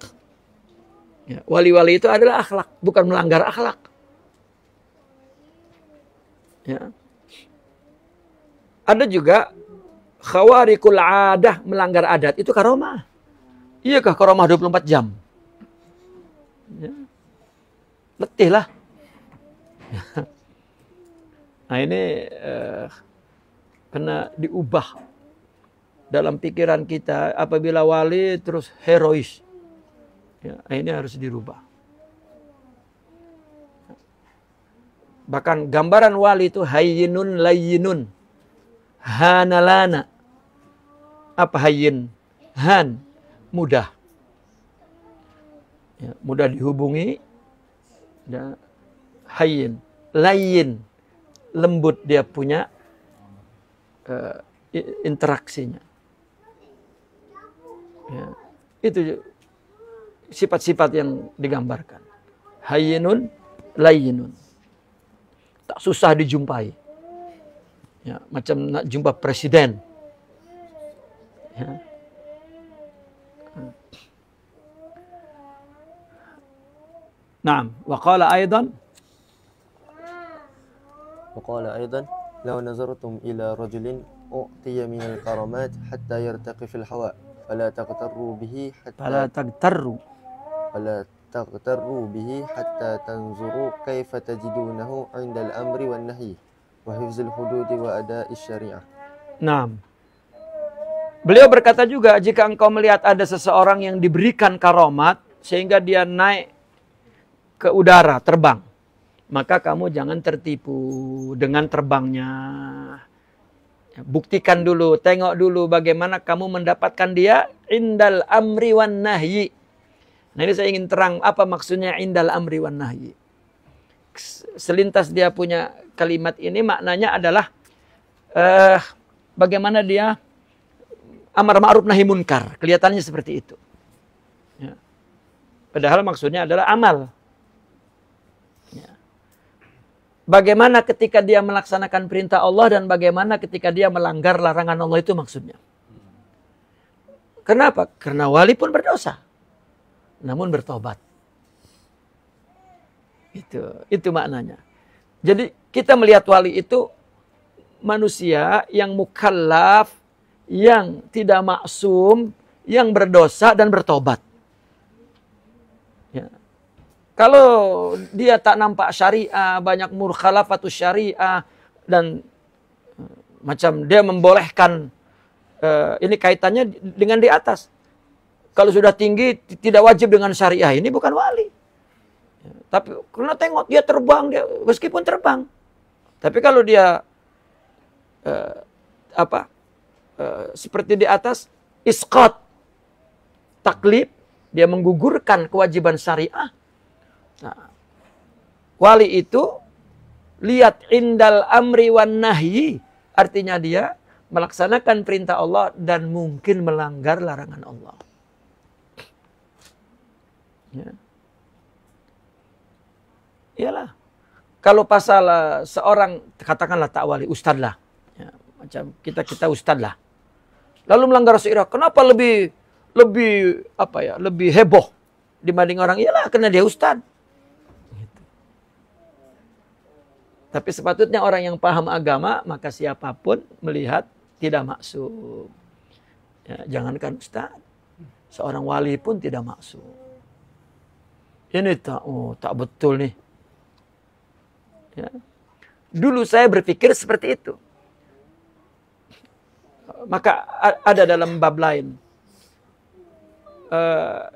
Ya, wali-wali itu adalah akhlak, bukan melanggar akhlak. Ya. Ada juga khawarikul adah, melanggar adat, itu karomah. Iyakah karomah 24 jam? Ya. Letih lah. Ya. Nah ini kena diubah dalam pikiran kita. Apabila wali terus herois, ya, ini harus dirubah. Bahkan gambaran wali itu hayyinun layyinun, hanalana. Apa hayyin? Han, mudah. Ya, mudah dihubungi. Ya, hayyin, layyin, lembut dia punya interaksinya. Ya, itu sifat-sifat yang digambarkan. Hayyinun, layyinun. Tak susah dijumpai. Ya, macam nak jumpa presiden. Ya. Naam, wa qala aidan وقال أيضا لو نظرتم إلى رجل أعطي من الكرامات حتى يرتقي في الهواء فلا تغتروا به حتى تنظروا كيف تجدونه عند الأمر والنهي وحفظ الحدود وأداء الشريعة. Naam. Beliau berkata juga, jika engkau melihat ada seseorang yang diberikan karomat sehingga dia naik ke udara, terbang, maka kamu jangan tertipu dengan terbangnya. Buktikan dulu, tengok dulu bagaimana kamu mendapatkan dia indal amri wan nahyi. Nah ini saya ingin terang apa maksudnya indal amri wan nahyi. Selintas dia punya kalimat ini maknanya adalah bagaimana dia amar ma'ruf nahi munkar. Kelihatannya seperti itu. Ya. Padahal maksudnya adalah amal. Bagaimana ketika dia melaksanakan perintah Allah dan bagaimana ketika dia melanggar larangan Allah, itu maksudnya. Kenapa? Karena wali pun berdosa. Namun bertobat. Itu maknanya. Jadi kita melihat wali itu manusia yang mukallaf, yang tidak maksum, yang berdosa dan bertobat. Ya. Kalau dia tak nampak syariah, banyak murkhalafatus syariah, dan macam dia membolehkan, ini kaitannya dengan di atas. Kalau sudah tinggi, tidak wajib dengan syariah, ini bukan wali. Tapi karena tengok dia terbang, dia meskipun terbang. Tapi kalau dia seperti di atas, isqat, taklif, dia menggugurkan kewajiban syariah. Nah, wali itu lihat indal amri wan nahyi, artinya dia melaksanakan perintah Allah dan mungkin melanggar larangan Allah. Ya. Iyalah. Kalau pasal seorang katakanlah tak wali, ustad lah. Ya, macam kita ustad lah. Lalu melanggar syariah, kenapa lebih heboh dibanding orang? Iyalah karena dia ustad. Tapi sepatutnya orang yang paham agama, maka siapapun melihat tidak maksum. Ya, jangankan ustaz, seorang wali pun tidak maksum. Ini tak betul nih. Ya. Dulu saya berpikir seperti itu. Maka ada dalam bab lain,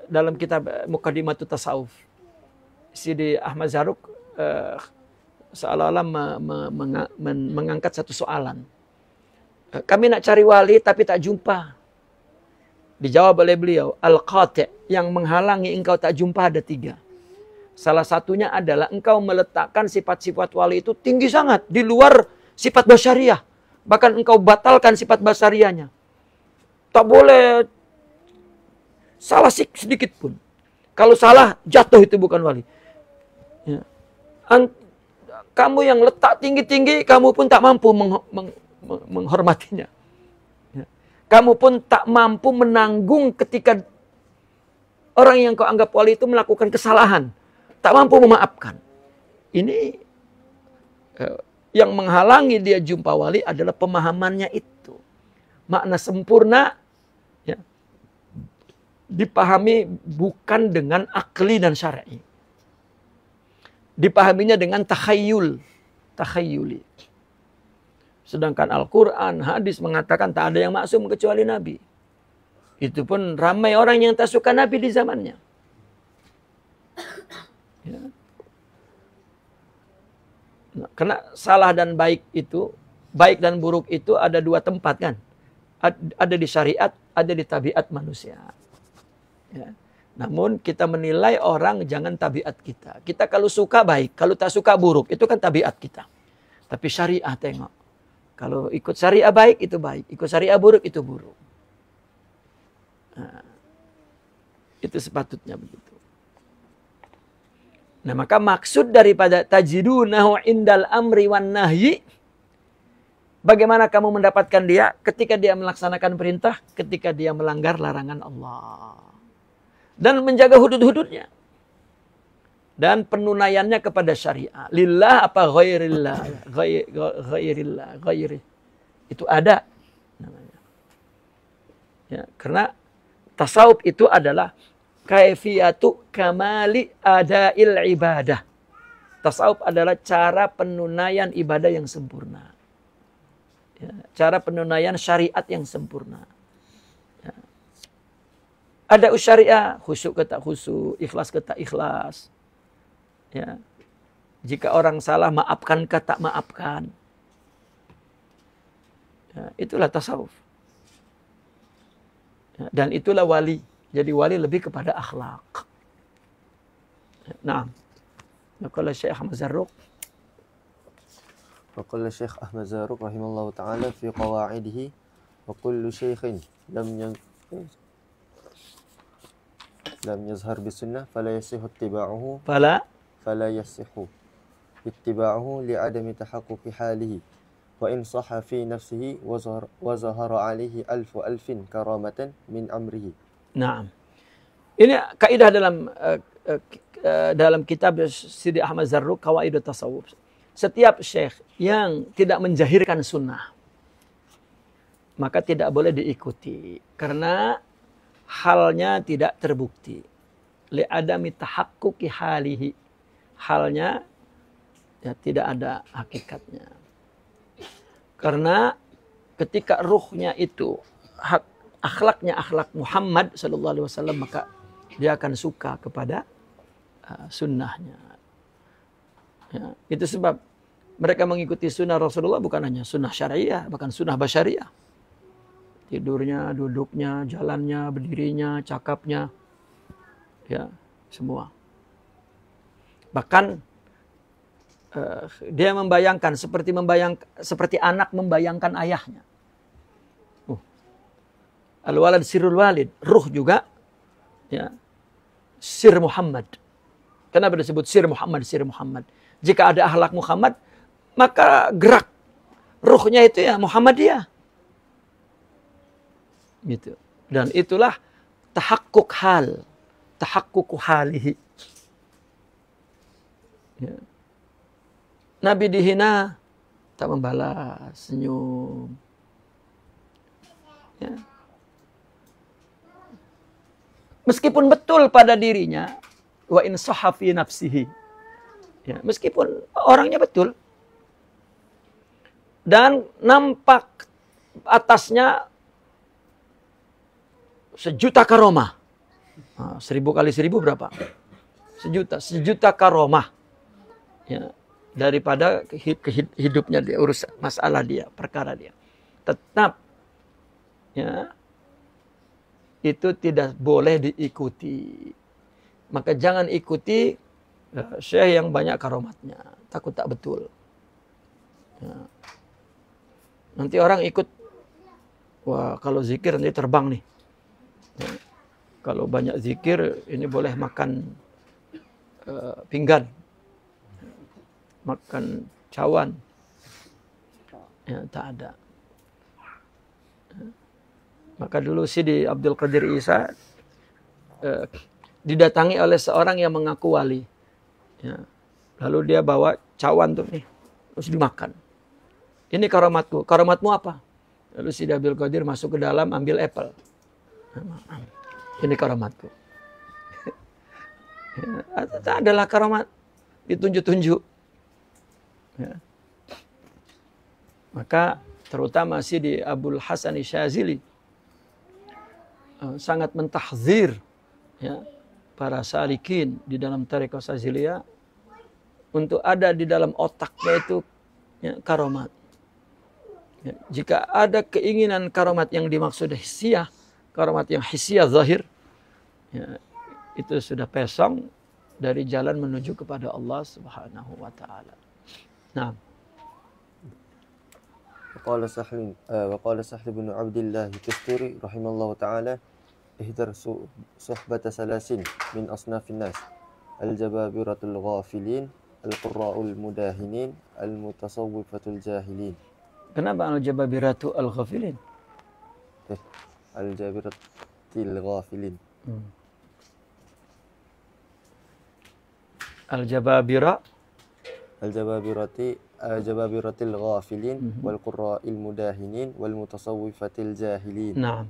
dalam kitab Muqaddimatut Tasawuf, Sidi Ahmad Zarruq seolah-olah mengangkat satu soalan. Kami nak cari wali tapi tak jumpa. Dijawab oleh beliau, al-qati', yang menghalangi engkau tak jumpa ada 3. Salah satunya adalah engkau meletakkan sifat-sifat wali itu tinggi sangat di luar sifat basyariah. Bahkan engkau batalkan sifat basyariahnya. Tak boleh salah sedikit pun. Kalau salah, jatuh itu bukan wali. Ya. Kamu yang letak tinggi-tinggi, kamu pun tak mampu menghormatinya. Ya. Kamu pun tak mampu menanggung ketika orang yang kau anggap wali itu melakukan kesalahan. Tak mampu memaafkan. Ini yang menghalangi dia jumpa wali adalah pemahamannya itu. Makna sempurna ya, dipahami bukan dengan akli dan syar'i. Dipahaminya dengan takhayuli. Sedangkan Al-Quran, hadis mengatakan tak ada yang maksum kecuali Nabi. Itu pun ramai orang yang tak suka Nabi di zamannya. Ya. Nah, karena salah dan baik itu, baik dan buruk itu ada 2 tempat kan. Ada di syariat, ada di tabiat manusia. Ya. Namun kita menilai orang jangan tabiat kita. Kita kalau suka baik, kalau tak suka buruk, itu kan tabiat kita. Tapi syariah tengok. Kalau ikut syariah baik, itu baik. Ikut syariah buruk, itu buruk. Nah, itu sepatutnya begitu. Nah, maka maksud daripada tajidunahu indal amri wan nahyi, bagaimana kamu mendapatkan dia ketika dia melaksanakan perintah, ketika dia melanggar larangan Allah. Dan menjaga hudud-hududnya. Dan penunaiannya kepada syariah. Lillah apa ghairillah? Ghairi. Itu ada namanya. Ya, karena tasawuf itu adalah kaifiyatu kamali adail ibadah. Tasawuf adalah cara penunaian ibadah yang sempurna. Ya, cara penunaian syariat yang sempurna. Ya. Ada syariah, khusyuk ke tak khusyuk, ikhlas ke tak ikhlas. Ya. Jika orang salah, maafkan ke tak maafkan. Ya, itulah tasawuf. Ya, dan itulah wali. Jadi wali lebih kepada akhlak. Nah, qala Syekh Ahmad Zarruq. Qala Syekh Ahmad Zarruq rahimallahu taala fi qawaidihi wa kullu shaykhin lam yazhar bisunnah fala yasihu ittiba'uhu fala yasihu ittiba'uhu li'adami tahaqquqi halihi wa in sahha fi nafsihi wa zahara alayhi alfin karamatan min amrihi. Nah, ini kaidah dalam kitab Sidi Ahmad Zarruq Qawaidut Tasawuf. Setiap syekh yang tidak menjahirkan sunnah, maka tidak boleh diikuti karena halnya tidak terbukti. Li'adami tahaqquqi halihi. Halnya ya, tidak ada hakikatnya. Karena ketika ruhnya itu akhlaknya akhlak Muhammad sallallahu alaihi wasallam, maka dia akan suka kepada sunnahnya. Ya, itu sebab mereka mengikuti sunnah Rasulullah bukan hanya sunnah syariah, bahkan sunnah basyariah. Tidurnya, duduknya, jalannya, berdirinya, cakapnya, ya semua. Bahkan dia membayangkan seperti anak membayangkan ayahnya. Al-walad sirrul walid, ruh juga ya, sir Muhammad. Kenapa disebut sir Muhammad, sir Muhammad? Jika ada akhlak Muhammad, maka gerak ruhnya itu ya Muhammadiyah. Gitu. Dan itulah tahaqquq hal, tahaqquq halihi. Ya. Nabi dihina tak membalas, senyum. Ya. Meskipun betul pada dirinya, wa in sahha fi nafsihi. Ya, meskipun orangnya betul. Dan nampak atasnya 1.000.000 karomah. Nah, 1.000 kali 1.000 berapa? 1.000.000 karomah. Ya, daripada hidupnya dia, urus masalah dia, perkara dia. Tetap ya, itu tidak boleh diikuti. Maka jangan ikuti syekh yang banyak karomatnya. Takut tak betul. Ya. Nanti orang ikut, wah kalau zikir nanti terbang nih. Ya. Kalau banyak zikir, ini boleh makan pinggan. Makan cawan. Ya, tak ada. Maka dulu Sidi Abdul Qadir Isa didatangi oleh seorang yang mengaku wali. Ya. Lalu dia bawa cawan tuh nih, terus dimakan. Ini karamatku. Karamatmu apa? Lalu Sidi Abdul Qadir masuk ke dalam, ambil apple. Ini karamatku. Ya. Itu adalah karamat. Ditunjuk-tunjuk. Ya. Maka terutama Sidi Abdul Hasan Syazili sangat mentahzir ya, para salikin di dalam tarekat Syaziliyah untuk ada di dalam otaknya itu ya, karomat. Ya, jika ada keinginan karomat yang dimaksud hissiyah, karomat yang hissiyah zahir, ya, itu sudah pesong dari jalan menuju kepada Allah Subhanahu wa taala. Nah, وقال سهل بن عبد الله التستوري رحمه الله تعالى اهدر صحبة ثلاث من أصناف الناس الجبابرة الغافلين القراء المداهنين المتصوفة الجاهلين. Kenapa al-jababiratu al-ghafilin? Al-jabiratil ghafilin. Al-jababiratil ghafilin wal qurra'il mudahinin wal mutasawwifatil jahilin. Nah.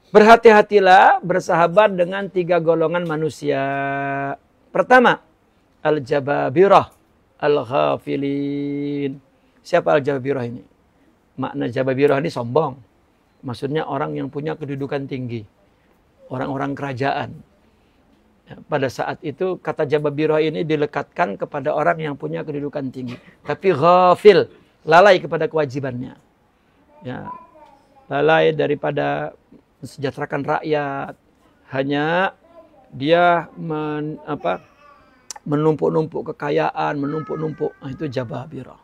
Berhati-hatilah bersahabat dengan 3 golongan manusia. Pertama, al-jababirah al-ghafilin. Siapa al-jababirah ini? Makna jababirah ini sombong. Maksudnya orang yang punya kedudukan tinggi. Orang-orang kerajaan. Pada saat itu kata jababirah ini dilekatkan kepada orang yang punya kedudukan tinggi. Tapi ghafil, lalai kepada kewajibannya. Ya, lalai daripada mensejahterakan rakyat. Hanya dia menumpuk-numpuk kekayaan, menumpuk-numpuk. Nah, itu jababirah.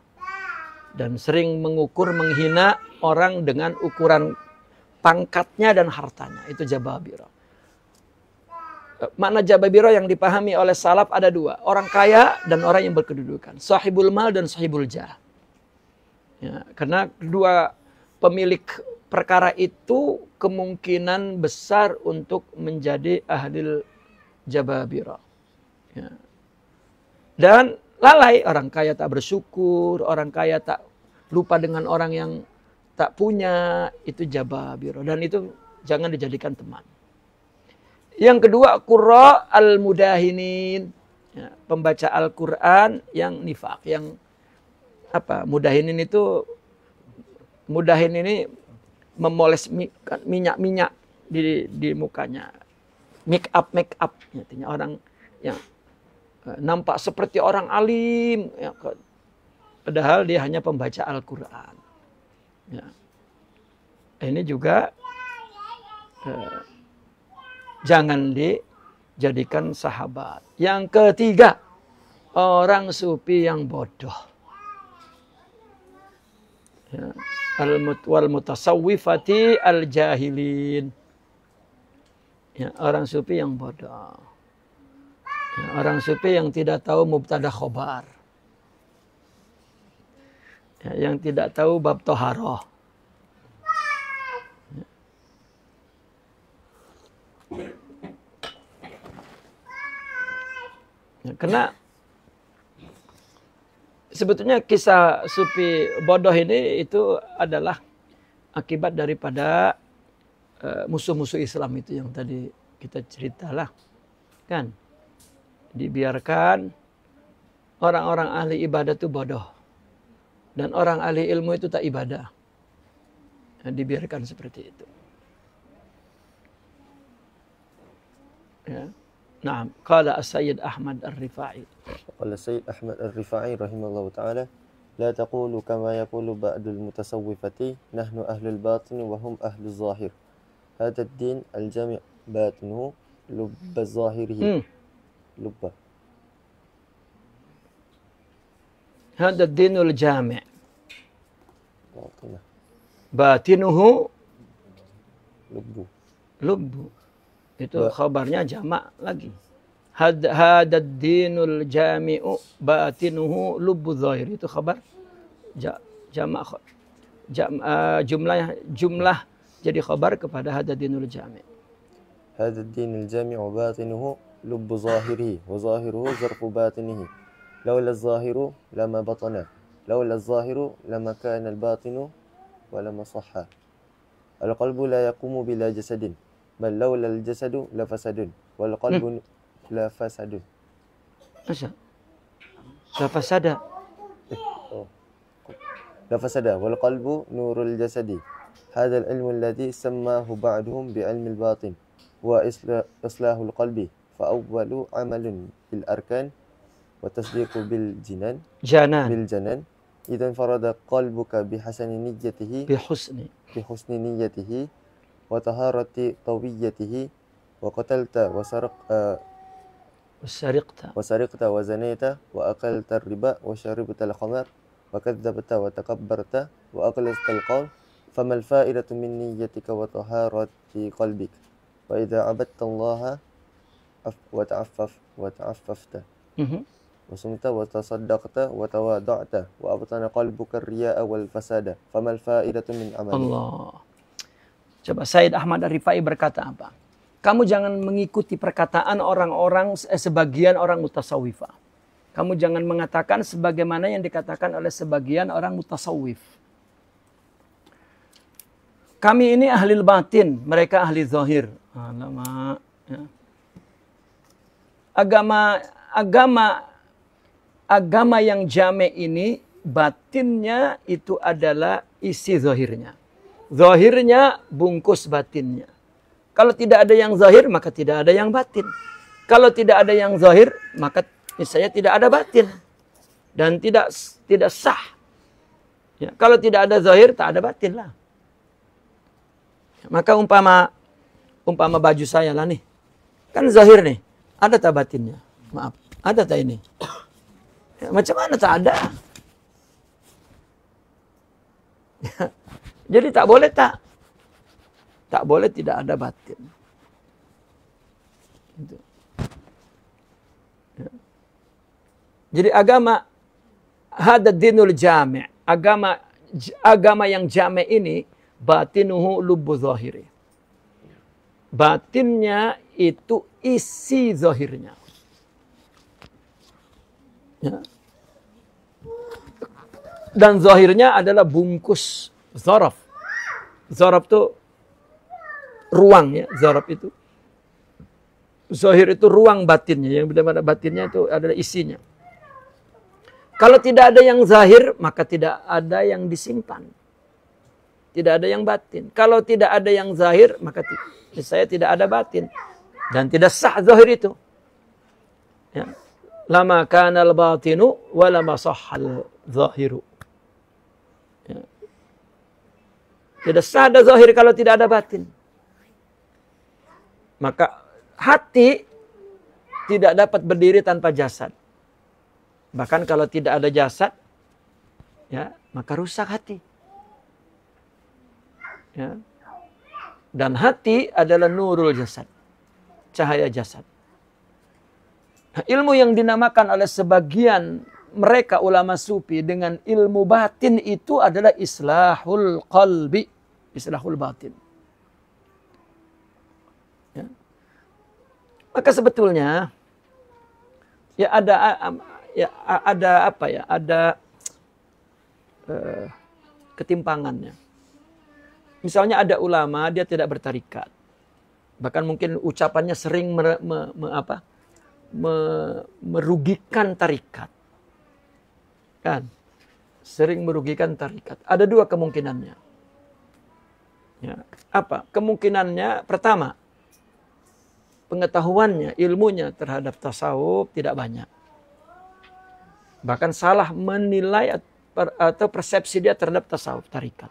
Dan sering mengukur, menghina orang dengan ukuran pangkatnya dan hartanya. Itu jababirah. Makna jababirah yang dipahami oleh salaf ada 2. Orang kaya dan orang yang berkedudukan. Sahibul mal dan sahibul jah. Ya, karena kedua pemilik perkara itu kemungkinan besar untuk menjadi ahli jababirah. Ya. Dan lalai, orang kaya tak bersyukur, orang kaya tak lupa dengan orang yang tak punya, itu jababirah. Dan itu jangan dijadikan teman. Yang kedua, qurra al-mudahinin. Ya, pembaca Al-Quran yang nifaq. Yang apa? Mudahin ini memoles minyak-minyak di mukanya. Make up. Artinya orang yang nampak seperti orang alim. Ya, padahal dia hanya pembaca Al-Quran. Ya. Ini juga jangan dijadikan sahabat. Yang ketiga, orang sufi yang bodoh. Ya. Wal mutasawwifati al jahilin. Ya, orang sufi yang bodoh. Ya, orang sufi yang tidak tahu mubtada khobar. Ya, yang tidak tahu bab toharoh. Ya, karena sebetulnya kisah sufi bodoh ini itu adalah akibat daripada musuh-musuh Islam itu yang tadi kita ceritalah, kan? Dibiarkan orang-orang ahli ibadah itu bodoh dan orang ahli ilmu itu tak ibadah. dibiarkan seperti itu. Ya. Nah, qala As-Sayyid Ahmad Ar-Rifai. Qala Sayyid Ahmad Ar-Rifai rahimahullahu ta'ala, la taqulu kama yaqulu ba'dul mutasawwifati nahnu ahlul batin wa hum ahlul zahir. Hadha ad-din al-jami' batinuhu lubba zahirihi. Lubba. Hadha ad-dinul jami' Batinah. batinuhu Lubbu. lubbu. Itu khabarnya jamak lagi. Hadha ad-dinul jami'u batinuhu lubbu zahir. Itu khabar jamak jumlah jadi khabar kepada hadha ad-dinul jami'. Hadha ad-din al-jami'u batinuhu lubbu zahirihi wa zahiruhu zarfu batinihi. Laula az-zahiru lama batana. Laula az-zahiru lama kana al-batinu wa lama sahha. Al-qalbu la yaqumu bila jasadin. Bal laula al-jasadu la fasadun wal qalbu la fasadun. Masa? La fasada. La fasada wal qalbu nurul jasadi. Hadha al-ilmu alladhi sammahu ba'duhum bi'ilmi al-batin wa islahul qalbi. Fa awwalu amalun bil arkan wa tasdiqu bil jinan. Bil janan. Idan farada qalbuka bihasani niyyatihi. Bihusni niyyatihi. وطهارة طويته وقتلت وسرقت وزنيت وأكلت الربا وشربت الخمر وكذبت وتكبرت وأخلصت القول فما الفائدة من نيتك وطهارة قلبك وإذا عبدت الله وتعففت وصمت وتصدقت وتواضعت وأبطن قلبك الرياء والفساد فما الفائدة من عملك. Allah. Coba Sayyid Ahmad Ar-Rifai berkata apa? Kamu jangan mengikuti perkataan orang-orang, sebagian orang mutasawwifah. Kamu jangan mengatakan sebagaimana yang dikatakan oleh sebagian orang mutasawwif. Kami ini ahli batin, mereka ahli zahir. Alamak. Ya. Agama yang jame ini, batinnya itu adalah isi zahirnya. Zahirnya bungkus batinnya. Kalau tidak ada yang zahir, maka tidak ada yang batin. Kalau tidak ada yang zahir, maka misalnya tidak ada batin. Dan tidak sah. Ya, kalau tidak ada zahir, tak ada batin lah. Maka umpama baju saya lah nih. Kan zahir nih. Ada tak batinnya? Maaf. Ada tak ini? Ya, macam mana tak ada? Ya. Jadi tak boleh tidak ada batin. Gitu. Ya. Jadi agama hadad dinul jami', agama yang jami' ini batinuhu lubbu zahiri. Batinnya itu isi zahirnya. Ya. Dan zahirnya adalah bungkus zaraf. Zaraf itu ruang ya. Zaraf itu. Zahir itu ruang batinnya. Yang benar-benar batinnya itu adalah isinya. Kalau tidak ada yang zahir, maka tidak ada yang disimpan. Tidak ada yang batin. Kalau tidak ada yang zahir, maka saya tidak ada batin. Dan tidak sah zahir itu. Ya. Lama kanal batinu, walama sahhal zahiru. Ya. Tidak sah ada zahir kalau tidak ada batin. Maka hati tidak dapat berdiri tanpa jasad. Bahkan kalau tidak ada jasad, ya, maka rusak hati. Ya. Dan hati adalah nurul jasad. Cahaya jasad. Nah, ilmu yang dinamakan oleh sebagian mereka ulama sufi dengan ilmu batin itu adalah islahul qalbi, islahul batin. Ya. Maka sebetulnya ya ada ketimpangannya. Misalnya ada ulama dia tidak bertarikat, bahkan mungkin ucapannya sering merugikan tarikat. Kan? Sering merugikan tarikat. Ada dua kemungkinannya. Ya. Apa? Kemungkinannya pertama, pengetahuannya, ilmunya terhadap tasawuf tidak banyak. Bahkan salah menilai atau persepsi dia terhadap tasawuf, tarikat.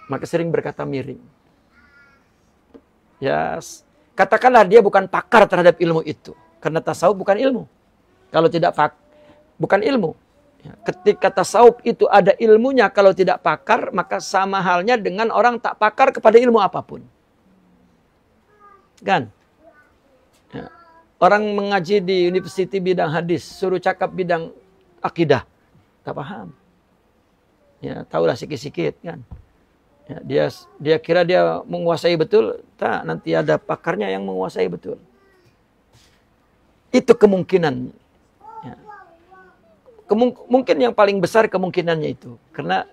Maka sering berkata miring. Ya, katakanlah dia bukan pakar terhadap ilmu itu. Karena tasawuf bukan ilmu. Kalau tidak bukan ilmu. Ya, ketika tasawuf itu ada ilmunya, kalau tidak pakar, maka sama halnya dengan orang tak pakar kepada ilmu apapun. Kan? Ya. Orang mengaji di university bidang hadis, suruh cakap bidang akidah, tak paham. Ya, tahulah sikit-sikit kan. Ya, dia kira dia menguasai betul, tak, nanti ada pakarnya yang menguasai betul. Itu kemungkinan. Ya. Mungkin yang paling besar kemungkinannya itu, karena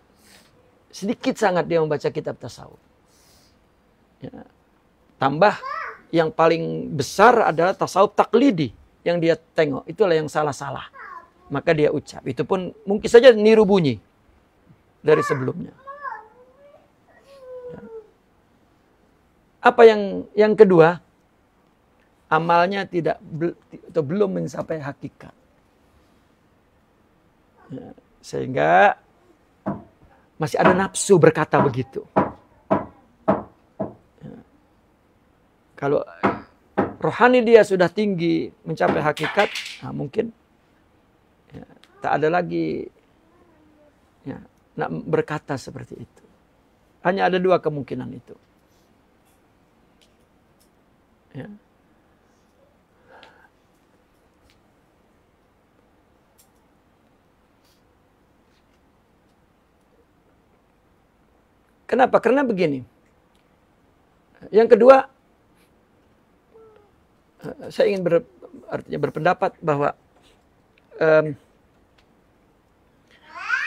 sedikit sangat dia membaca kitab tasawuf. Ya. Tambah yang paling besar adalah tasawuf taklidi yang dia tengok, itulah yang salah-salah. Maka dia ucap. Itu pun mungkin saja niru bunyi dari sebelumnya. Ya. Apa yang kedua? Amalnya atau belum mencapai hakikat. Ya. Sehingga masih ada nafsu berkata begitu. Ya. Kalau rohani dia sudah tinggi mencapai hakikat, nah mungkin ya, tak ada lagi ya, nak berkata seperti itu. Hanya ada dua kemungkinan itu. Ya. Kenapa? Karena begini. Yang kedua, saya ingin berpendapat bahwa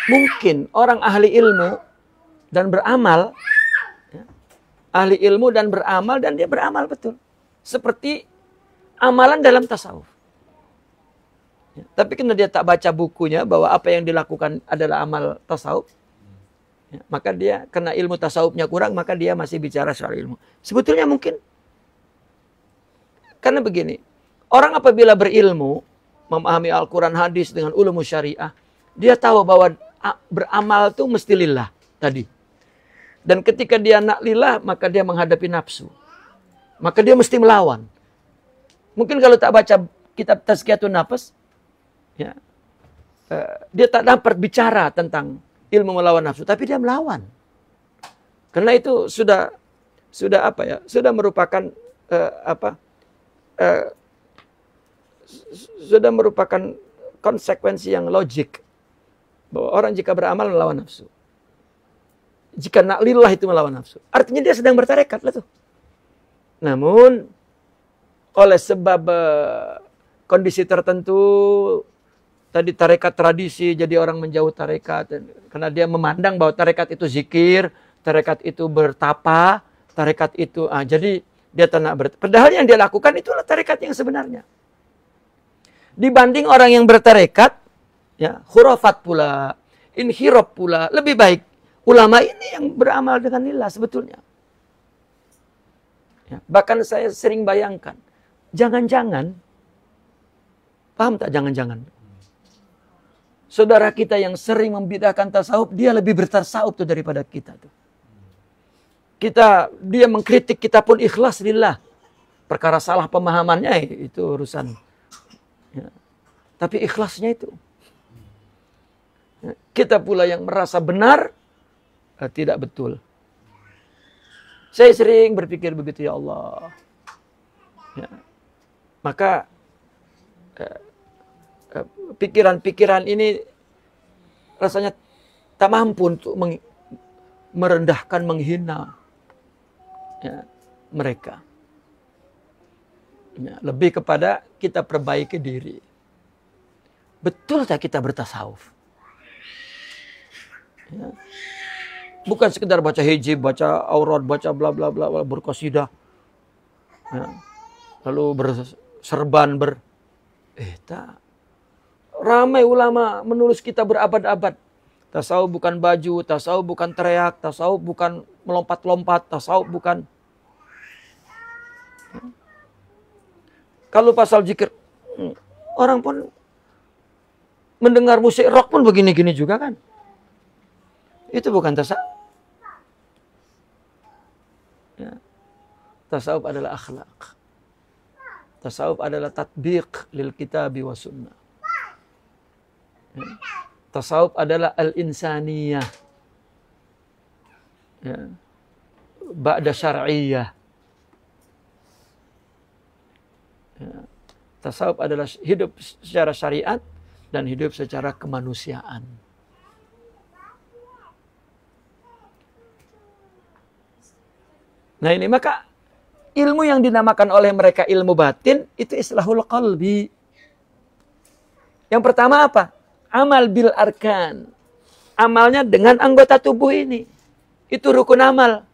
mungkin orang ahli ilmu dan beramal, ya, ahli ilmu dan beramal, dan dia beramal betul. Seperti amalan dalam tasawuf. Ya, tapi karena dia tak baca bukunya bahwa apa yang dilakukan adalah amal tasawuf, ya, maka dia, karena ilmu tasawufnya kurang, maka dia masih bicara soal ilmu. Sebetulnya mungkin, karena begini, orang apabila berilmu, memahami Al-Quran, hadis dengan ulum syariah, dia tahu bahwa beramal itu mesti lillah tadi. Dan ketika dia nak lillah, maka dia menghadapi nafsu. Maka dia mesti melawan. Mungkin kalau tak baca kitab Tazkiyatun Nafas, ya, dia tak dapat bicara tentang ilmu melawan nafsu, tapi dia melawan. Karena itu sudah apa ya? Sudah merupakan sudah merupakan konsekuensi yang logik bahwa orang jika beramal melawan nafsu. Jika nak lillah itu melawan nafsu. Artinya dia sedang bertarekat lah tuh. Namun oleh sebab kondisi tertentu, tadi tarekat tradisi, jadi orang menjauh tarekat. Karena dia memandang bahwa tarekat itu zikir, tarekat itu bertapa, tarekat itu... jadi dia tak nak padahal yang dia lakukan itulah tarekat yang sebenarnya. Dibanding orang yang bertarekat, ya, khurafat pula, inhiraf pula, lebih baik ulama ini yang beramal dengan lillah sebetulnya. Ya, bahkan saya sering bayangkan, jangan-jangan, paham tak jangan-jangan? Saudara kita yang sering membidahkan tasawuf, dia lebih bertasawuf tuh daripada kita tuh. Dia mengkritik, kita pun ikhlas lillah. Perkara salah pemahamannya itu urusan. Ya. Tapi ikhlasnya itu. Ya. Kita pula yang merasa benar, tidak betul. Saya sering berpikir begitu, ya Allah. Ya. Maka pikiran-pikiran ini rasanya tak mampu untuk merendahkan, menghina, ya, mereka. Ya, lebih kepada kita perbaiki diri. Betul tak kita bertasawuf? Ya. Bukan sekedar baca hijab, baca aurat, baca bla bla bla, berqasidah. Ya. Lalu berserban tak. Ramai ulama menulis kitab berabad-abad. Tasawuf bukan baju, tasawuf bukan teriak, tasawuf bukan melompat-lompat, tasawuf bukan. Kalau pasal zikir, orang pun mendengar musik rock pun begini-gini juga kan. Itu bukan tasawuf. Ya. Tasawuf adalah akhlak. Tasawuf adalah tatbiq lil kitabi wa sunnah. Ya. Tasawuf adalah al-insaniyah. Ya. Ba'da syar'iyah. Ya. Tasawuf adalah hidup secara syariat dan hidup secara kemanusiaan. Nah ini maka ilmu yang dinamakan oleh mereka ilmu batin itu islahul qalbi. Yang pertama apa? Amal bil arkan. Amalnya dengan anggota tubuh ini. Itu rukun amal.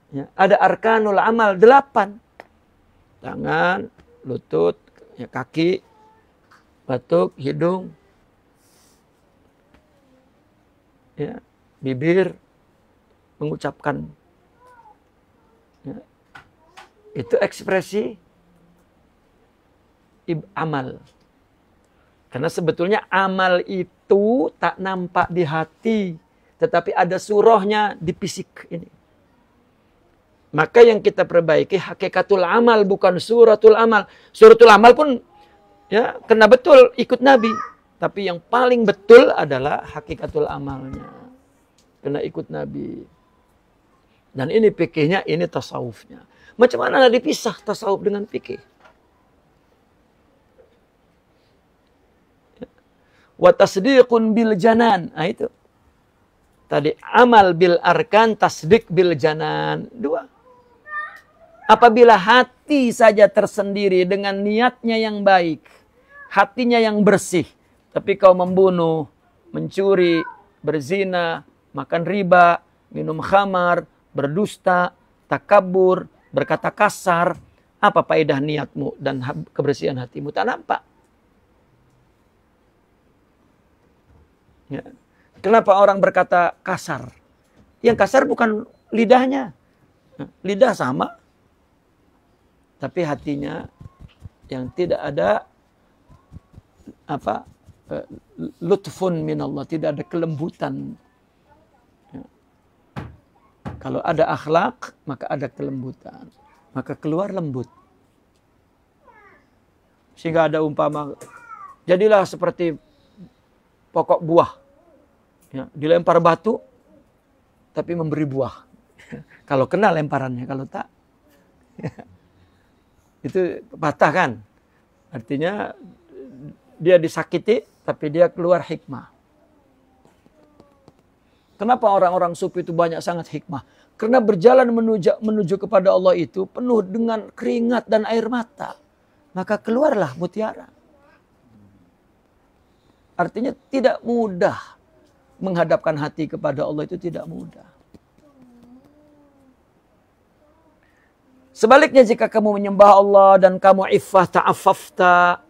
Ya, ada arkanul amal 8. Tangan, lutut, ya, kaki, batuk, hidung, ya, bibir, mengucapkan. Ya, itu ekspresi amal. Karena sebetulnya amal itu tak nampak di hati, tetapi ada surahnya di fisik ini. Maka yang kita perbaiki hakikatul amal, bukan suratul amal. Suratul amal pun ya kena betul ikut Nabi, tapi yang paling betul adalah hakikatul amalnya. Kena ikut Nabi. Dan ini fikihnya, ini tasawufnya. Macam mana dipisah tasawuf dengan fikih? Wa tasdiqun bil janan. Nah itu. Tadi amal bil arkan, tasdiq bil janan. 2. Apabila hati saja tersendiri dengan niatnya yang baik, hatinya yang bersih, tapi kau membunuh, mencuri, berzina, makan riba, minum khamar, berdusta, takabur, berkata kasar, apa faedah niatmu dan kebersihan hatimu? Tak nampak. Ya. Kenapa orang berkata kasar? Yang kasar bukan lidahnya. Lidah sama. Tapi hatinya yang tidak ada lutfun minallah, tidak ada kelembutan. Ya. Kalau ada akhlak, maka ada kelembutan. Maka keluar lembut. Sehingga ada umpama, jadilah seperti pokok buah. Ya, dilempar batu, tapi memberi buah. Kalau kena lemparannya, kalau tak, itu patah kan. Artinya dia disakiti, tapi dia keluar hikmah. Kenapa orang-orang sufi itu banyak sangat hikmah? Karena berjalan menuju kepada Allah itu penuh dengan keringat dan air mata. Maka keluarlah mutiara. Artinya tidak mudah menghadapkan hati kepada Allah, itu tidak mudah. Sebaliknya jika kamu menyembah Allah dan kamu iffah ta'affafta,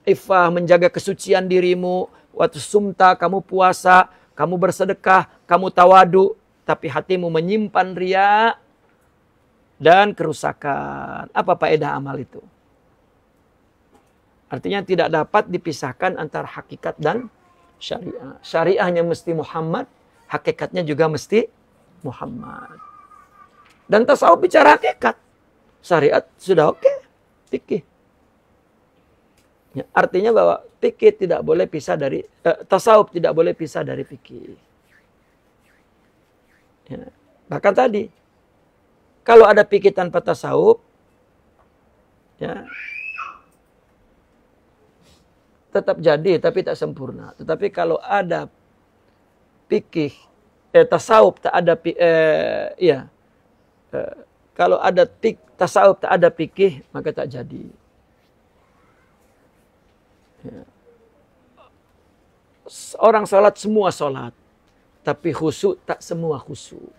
iffah menjaga kesucian dirimu, waktu sumta kamu puasa, kamu bersedekah, kamu tawadu, tapi hatimu menyimpan riya dan kerusakan. Apa faedah amal itu? Artinya tidak dapat dipisahkan antara hakikat dan syariah. Syariahnya mesti Muhammad, hakikatnya juga mesti Muhammad. Dan tasawuf bicara hakikat. Syariat sudah oke, fikih. Ya, artinya bahwa fikih tidak boleh pisah dari tasawuf tidak boleh pisah dari fikih. Ya. Bahkan tadi kalau ada fikih tanpa tasawuf, ya tetap jadi tapi tak sempurna. Tetapi kalau ada fikih tasawuf tak ada kalau ada tasawuf tak ada fikih, maka tak jadi. Ya. Orang salat semua salat, tapi khusyuk tak semua khusyuk.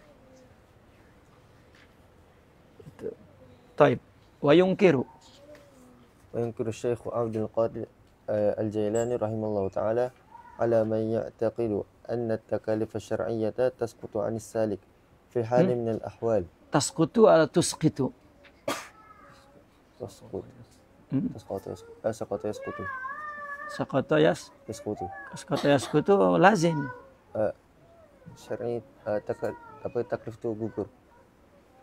Itu. Taib. Wa yunkiru. Wa yunkiru Syekh Abdul Qadir Al-Jailani rahimahullah ta'ala على من يعتقد أن التكاليف الشرعية تسقط عن السالك في حال من الأحوال. Tasqutu atau tusqitu? تسقط سقط يسقط Sakota يسقط yaskutu lazim. syar'i taklif itu gugur.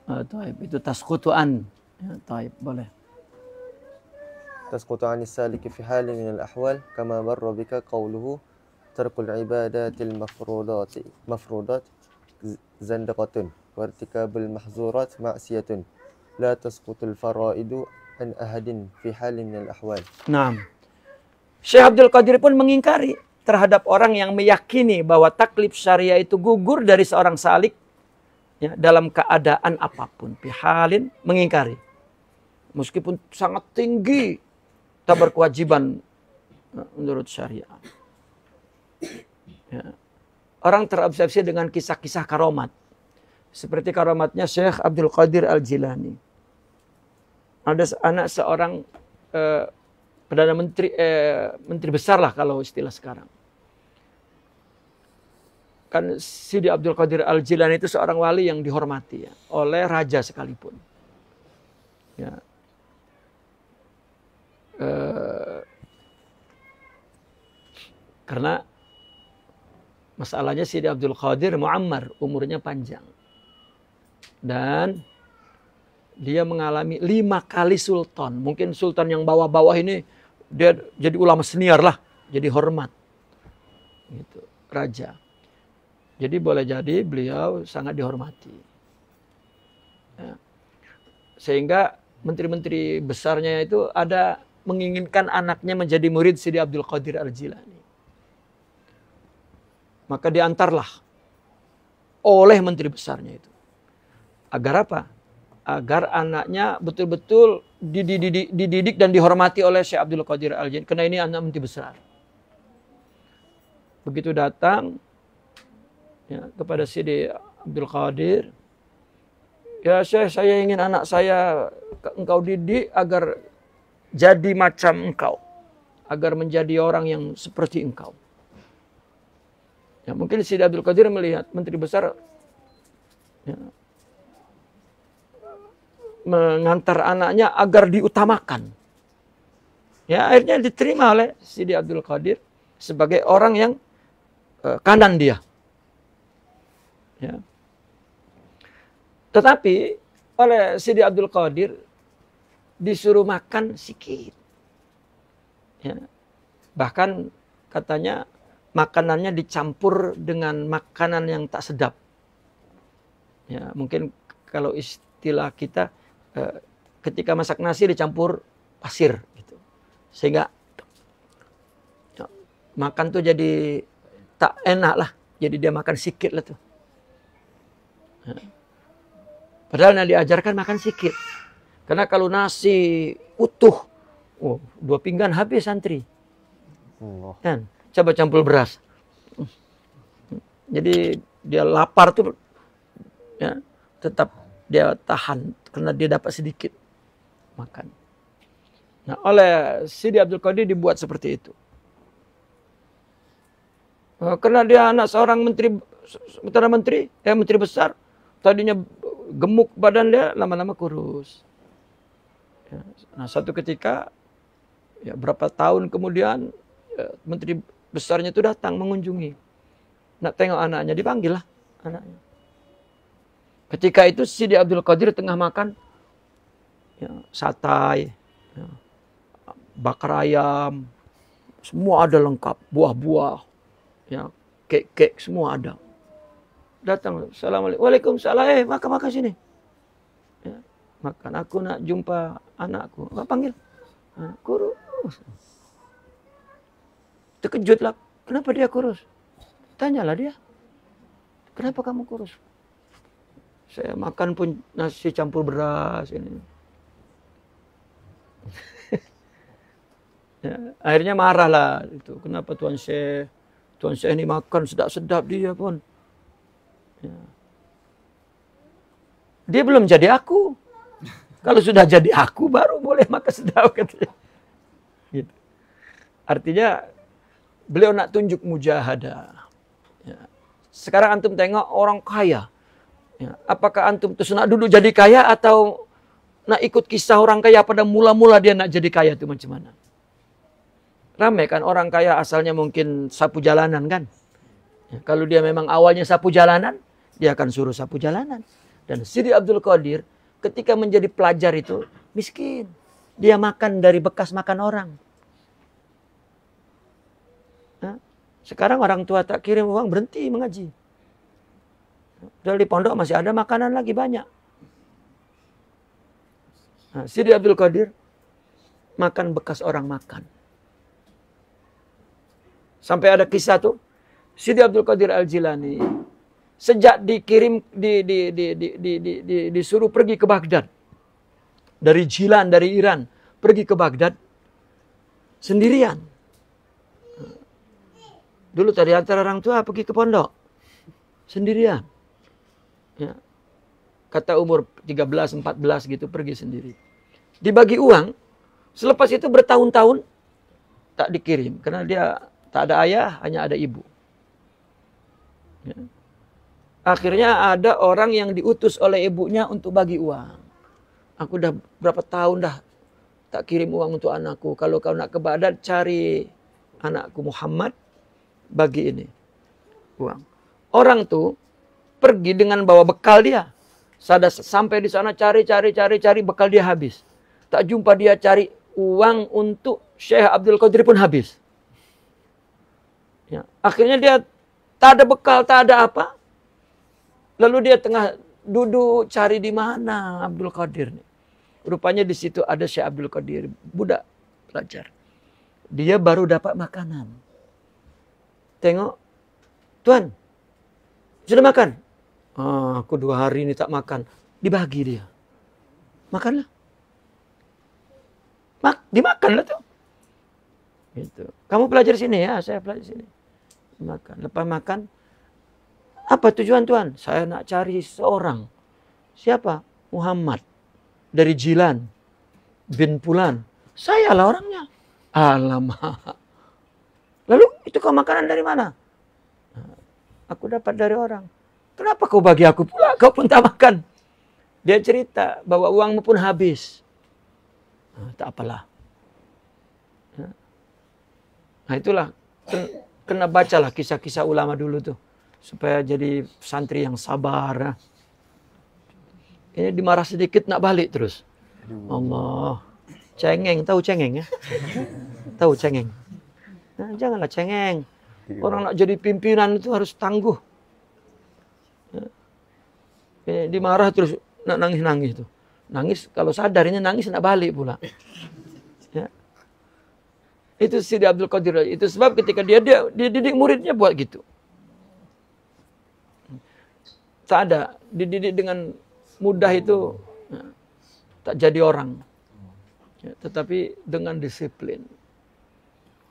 Taib, itu tasqutuan. Ya, taib, boleh. تسقط عن السالك في حال من الأحوال كما مر بك قوله ترك العبادات المفروضات زندقة وارتكاب المحظورات معصية لا تسقط الفرائض عن أحد في حال من الأحوال. Nah, Syekh Abdul Qadir pun mengingkari terhadap orang yang meyakini bahwa taklif syariah itu gugur dari seorang salik ya, dalam keadaan apapun. Pihalin mengingkari. Meskipun sangat tinggi tak berkewajiban menurut syariah. Ya. Orang terobsesi dengan kisah-kisah karomat. Seperti karomatnya Syekh Abdul Qadir Al-Jilani. Ada anak seorang Perdana Menteri, Menteri besar lah kalau istilah sekarang. Kan Sidi Abdul Qadir Al-Jilani itu seorang wali yang dihormati ya, oleh raja sekalipun. Ya. Karena masalahnya Sidi Abdul Qadir muammar, umurnya panjang. Dan dia mengalami 5 kali sultan. Mungkin sultan yang bawah-bawah ini dia jadi ulama senior lah, jadi hormat. Gitu, raja. Jadi boleh jadi beliau sangat dihormati. Ya. Sehingga menteri-menteri besarnya itu ada menginginkan anaknya menjadi murid Sidi Abdul Qadir Al-Jilani. Maka diantarlah oleh menteri besarnya itu. Agar apa? Agar anaknya betul-betul dididik dan dihormati oleh Syekh Abdul Qadir Al-Jilani. Karena ini anak menteri besar. Begitu datang ya, kepada Sidi Abdul Qadir. Ya Syekh, saya ingin anak saya engkau didik agar jadi macam engkau. Agar menjadi orang yang seperti engkau. Ya, mungkin Sidi Abdul Qadir melihat menteri besar ya, mengantar anaknya agar diutamakan. Ya, akhirnya diterima oleh Sidi Abdul Qadir sebagai orang yang kanan dia. Ya. Tetapi oleh Sidi Abdul Qadir disuruh makan sikit. Ya. Bahkan katanya makanannya dicampur dengan makanan yang tak sedap. Ya, mungkin kalau istilah kita ketika masak nasi dicampur pasir gitu. Sehingga ya, makan tuh jadi tak enak lah. Jadi dia makan sikit lah tuh. Ya. Padahal yang diajarkan makan sikit. Karena kalau nasi utuh, 2 pinggan habis santri. Kan? Coba campur beras. Jadi dia lapar tuh ya, tetap dia tahan karena dia dapat sedikit makan. Nah, oleh Sidi Abdul Qadir dibuat seperti itu. Karena dia anak seorang menteri besar, tadinya gemuk badan dia, lama-lama kurus. Ya, nah, satu ketika ya, berapa tahun kemudian ya, menteri besarnya itu datang mengunjungi. Nak tengok anaknya, dipanggil lah anaknya. Ketika itu Sidi Abdul Qadir tengah makan ya, satai, ya, bakar ayam, semua ada lengkap, buah-buah, ya, kek-kek semua ada. Datang, Assalamualaikum, Waalaikumsalam, makan sini. Ya, makan, aku nak jumpa anakku. Panggil, kurus. Terkejutlah, kenapa dia kurus? Tanyalah dia, kenapa kamu kurus? Saya makan pun nasi campur beras ini. Ya, akhirnya marahlah itu. Kenapa Tuan Syekh ini makan sedap-sedap dia pun. Ya. Dia belum jadi aku. Kalau sudah jadi aku baru boleh makan sedap katanya. Gitu. Artinya beliau nak tunjuk mujahadah. Ya. Sekarang antum tengok orang kaya. Ya. Apakah antum terus nak duduk jadi kaya atau nak ikut kisah orang kaya pada mula-mula dia nak jadi kaya itu macam mana? Ramai kan orang kaya asalnya mungkin sapu jalanan kan. Ya, kalau dia memang awalnya sapu jalanan, dia akan suruh sapu jalanan. Dan Sidi Abdul Qadir ketika menjadi pelajar itu miskin. Dia makan dari bekas makan orang. Nah, sekarang orang tua tak kirim uang, berhenti mengaji. Dari pondok masih ada makanan lagi banyak. Nah, Sidi Abdul Qadir makan bekas orang makan. Sampai ada kisah tuh, Sidi Abdul Qadir Al-Jilani sejak dikirim disuruh pergi ke Baghdad dari Jilan, dari Iran, pergi ke Baghdad sendirian. Dulu tadi antara orang tua pergi ke pondok sendirian. Ya. Kata umur 13, 14 gitu pergi sendiri. Dibagi uang, selepas itu bertahun-tahun tak dikirim. Karena dia tak ada ayah, hanya ada ibu. Ya. Akhirnya ada orang yang diutus oleh ibunya untuk bagi uang. Aku udah berapa tahun dah tak kirim uang untuk anakku. Kalau kau nak ke Baghdad, cari anakku Muhammad, bagi ini uang. Orang tuh pergi dengan bawa bekal dia. Sampai di sana cari, bekal dia habis. Tak jumpa dia cari uang untuk Syekh Abdul Qadir pun habis. Ya. Akhirnya dia tak ada bekal, tak ada apa. Lalu dia tengah duduk cari di mana Abdul Qadir nih. Rupanya di situ ada Syekh Abdul Qadir, budak pelajar. Dia baru dapat makanan. Tengok, Tuan, sudah makan? Aku 2 hari ini tak makan. Dibagi dia. Makanlah. Dimakanlah tuh. Gitu. Kamu belajar sini ya, saya belajar sini. Makan. Lepas makan, apa tujuan Tuan? Saya nak cari seorang. Siapa? Muhammad. Dari Jilan. Bin Fulan. Saya lah orangnya. Alamak. Lalu itu kau makanan dari mana? Aku dapat dari orang. Kenapa kau bagi aku pula? Kau pun tak makan. Dia cerita bahwa uangmu pun habis. Tak apalah. Nah itulah. Kena bacalah kisah-kisah ulama dulu tuh. Supaya jadi santri yang sabar. Ini dimarah sedikit nak balik terus. Allah. Cengeng. Tahu cengeng ya? Tahu cengeng. Nah, janganlah cengeng. Orang nak jadi pimpinan itu harus tangguh. Dimarah terus nak nangis-nangis tuh. Nangis kalau sadar ini nangis nak balik pula. Ya. Itu Sidi Abdul Qadir. Itu sebab ketika dia didik muridnya buat gitu. Tak ada dididik dengan mudah itu ya, tak jadi orang. Ya, tetapi dengan disiplin.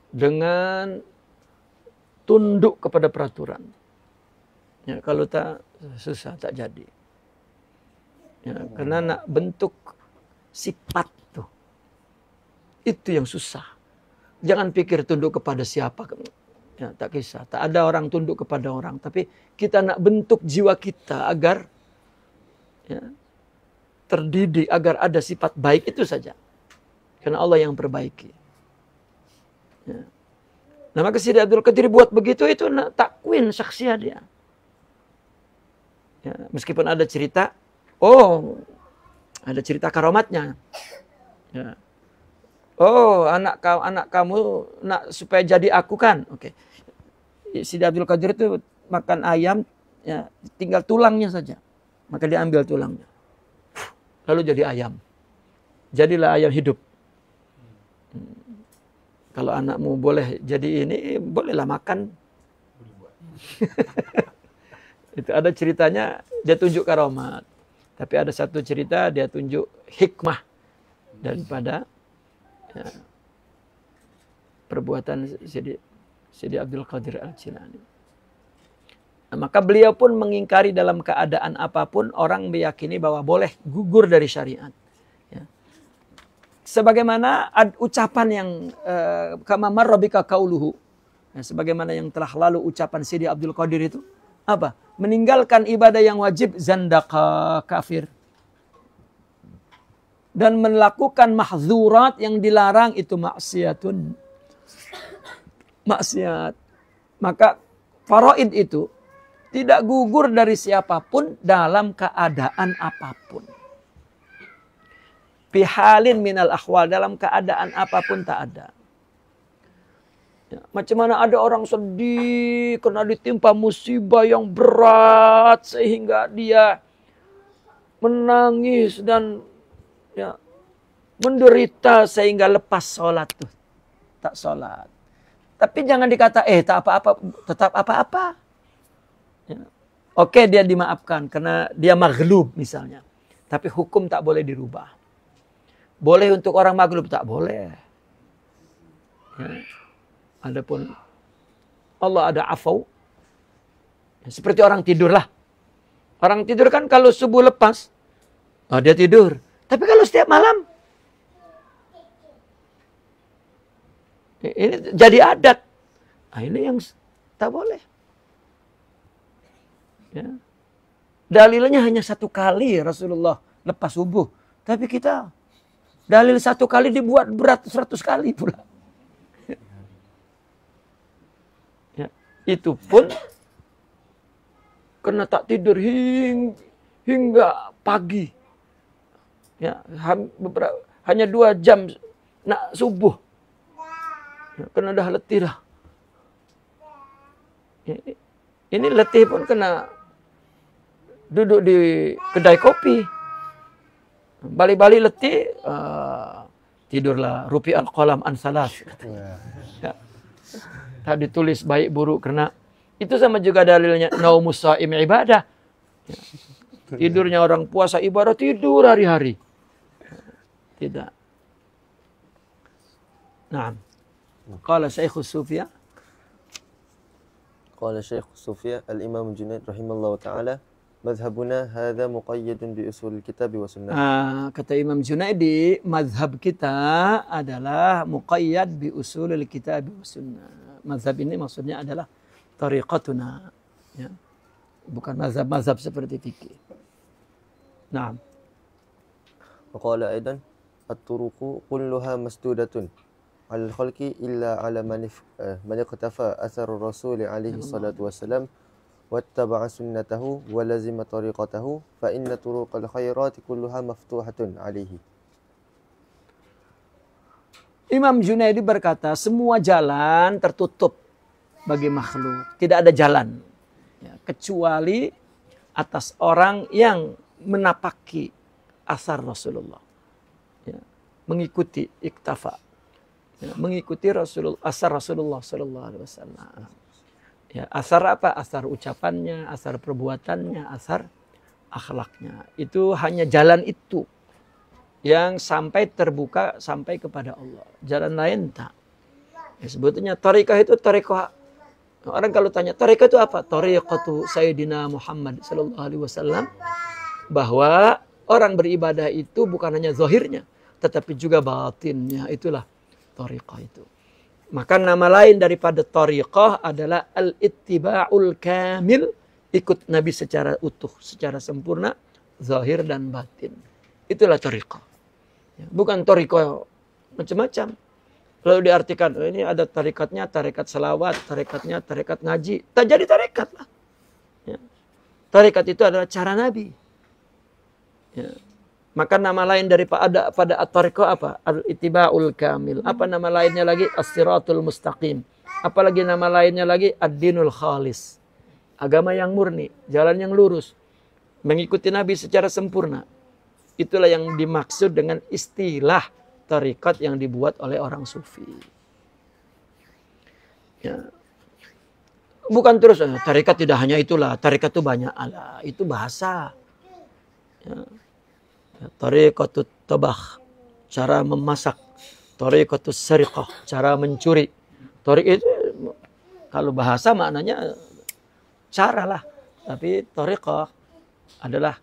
Dengan tunduk kepada peraturan. Ya, kalau tak susah, tak jadi. Ya, karena nak bentuk sifat tuh. Itu yang susah. Jangan pikir tunduk kepada siapa. Ya, tak kisah. Tak ada orang tunduk kepada orang. Tapi kita nak bentuk jiwa kita agar ya, terdidik, agar ada sifat baik itu saja. Karena Allah yang perbaiki. Ya. Nah maka Sidi Abdul Qadir buat begitu itu takwin syakhsiyah dia. Ya, meskipun ada cerita, ada cerita karamatnya. Ya. Anak kamu nak supaya jadi aku kan? Oke. Sidi Abdul Qadir itu makan ayam, ya, tinggal tulangnya saja. Maka dia ambil tulangnya. Lalu jadi ayam. Jadilah ayam hidup. Kalau anakmu boleh jadi ini, bolehlah makan. Itu ada ceritanya, dia tunjuk karamat. Tapi ada satu cerita, dia tunjuk hikmah daripada ya, perbuatan Sidi Abdul Qadir Al-Jilani. Nah, maka beliau pun mengingkari dalam keadaan apapun, orang meyakini bahwa boleh gugur dari syariat. Sebagaimana ucapan yang kama marra bika qauluhu, Nah, sebagaimana yang telah lalu ucapan Sidi Abdul Qadir itu, apa? Meninggalkan ibadah yang wajib, zandaka, kafir. Dan melakukan mahzurat yang dilarang itu maksiatun. Maksiat. Maka faraid itu tidak gugur dari siapapun dalam keadaan apapun. Bihalin minal akhwal, dalam keadaan apapun tak ada. Ya, macam mana ada orang sedih karena ditimpa musibah yang berat sehingga dia menangis dan ya, menderita sehingga lepas sholat tuh. Tak sholat. Tapi jangan dikata, tak apa-apa, tetap apa-apa. Ya. Oke, dia dimaafkan karena dia maghlub misalnya. Tapi hukum tak boleh dirubah. Boleh untuk orang maghlub, tak boleh. Ya. Adapun Allah ada afau. Ya, seperti orang tidur lah. Orang tidur kan kalau subuh lepas, dia tidur. Tapi kalau setiap malam, ini jadi adat. Nah, ini yang tak boleh. Ya. Dalilnya hanya 1 kali Rasulullah lepas subuh. Tapi kita dalil 1 kali dibuat berat 100 kali pula. Ya. Itu pun karena tak tidur hingga pagi. Ya, hanya 2 jam nak subuh. Ya, kena dah letih dah. Ini letih pun kena duduk di kedai kopi. Balik-balik letih, tidurlah. Rupi al-qalam an salas. Ya. Tak ditulis baik buruk karena itu sama juga dalilnya naumus shaim ibadah. Ya. Tidurnya orang puasa ibadah, tidur hari-hari. Tidak. Naam. Qala Syekh Sufyan. Qala Syekh Sufyan al-Imam Junaid rahimallahu taala, madhhabuna hadza muqayyadun bi usul kitab wa sunnah. Kata Imam Junaidi, mazhab kita adalah muqayyad bi usulil kitab wa sunnah. Mazhab ini maksudnya adalah tariqatuna, ya. Bukan mazhab-mazhab seperti fikih. Naam. Wa qala aidan at-turuqu kulluha masdudatun al khalqi illa ala man iqtafa athar rasul alaihi salatu wassalam wattaba'a sunnatahu wa lazima tariqatahu fa inna turuqal khairati kulluha maftuhatun alaihi. Imam Junaidi berkata, semua jalan tertutup bagi makhluk. Tidak ada jalan. Ya, kecuali atas orang yang menapaki asar Rasulullah. Ya, mengikuti iktafa. Ya, mengikuti asar Rasulullah sallallahu alaihi wasallam. Ya, asar apa? Asar ucapannya, asar perbuatannya, asar akhlaknya. Itu hanya jalan itu yang sampai terbuka sampai kepada Allah. Jalan lain tak. Ya, sebetulnya tariqah itu tariqah. Orang kalau tanya tariqah itu apa? Tariqatu Sayyidina Muhammad sallallahu alaihi wasallam, bahwa orang beribadah itu bukan hanya zahirnya, tetapi juga batinnya. Itulah tariqah itu. Maka nama lain daripada tariqah adalah al-ittiba'ul kamil, ikut Nabi secara utuh, secara sempurna, zahir dan batin. Itulah tariqah. Bukan tariqah macam-macam. Lalu diartikan, ini ada tarikatnya, tarikat salawat, tarikatnya, tarikat ngaji. Tak jadi tarikat lah. Ya. Tarikat itu adalah cara Nabi. Ya. Maka nama lain daripada pada at-tariqah apa? Al-ittiba'ul kamil. Apa nama lainnya lagi? As-siratul mustaqim. Apalagi nama lainnya lagi? Ad-dinul khalis. Agama yang murni, jalan yang lurus. Mengikuti Nabi secara sempurna. Itulah yang dimaksud dengan istilah tarikat yang dibuat oleh orang sufi. Ya. Bukan terus, tarikat tidak hanya itulah. Tarikat itu banyak. Alah, itu bahasa. Ya. Tariqatut tabakh, cara memasak. Tariqatus sariqah, cara mencuri. Tariq itu kalau bahasa maknanya cara lah. Tapi tariqah adalah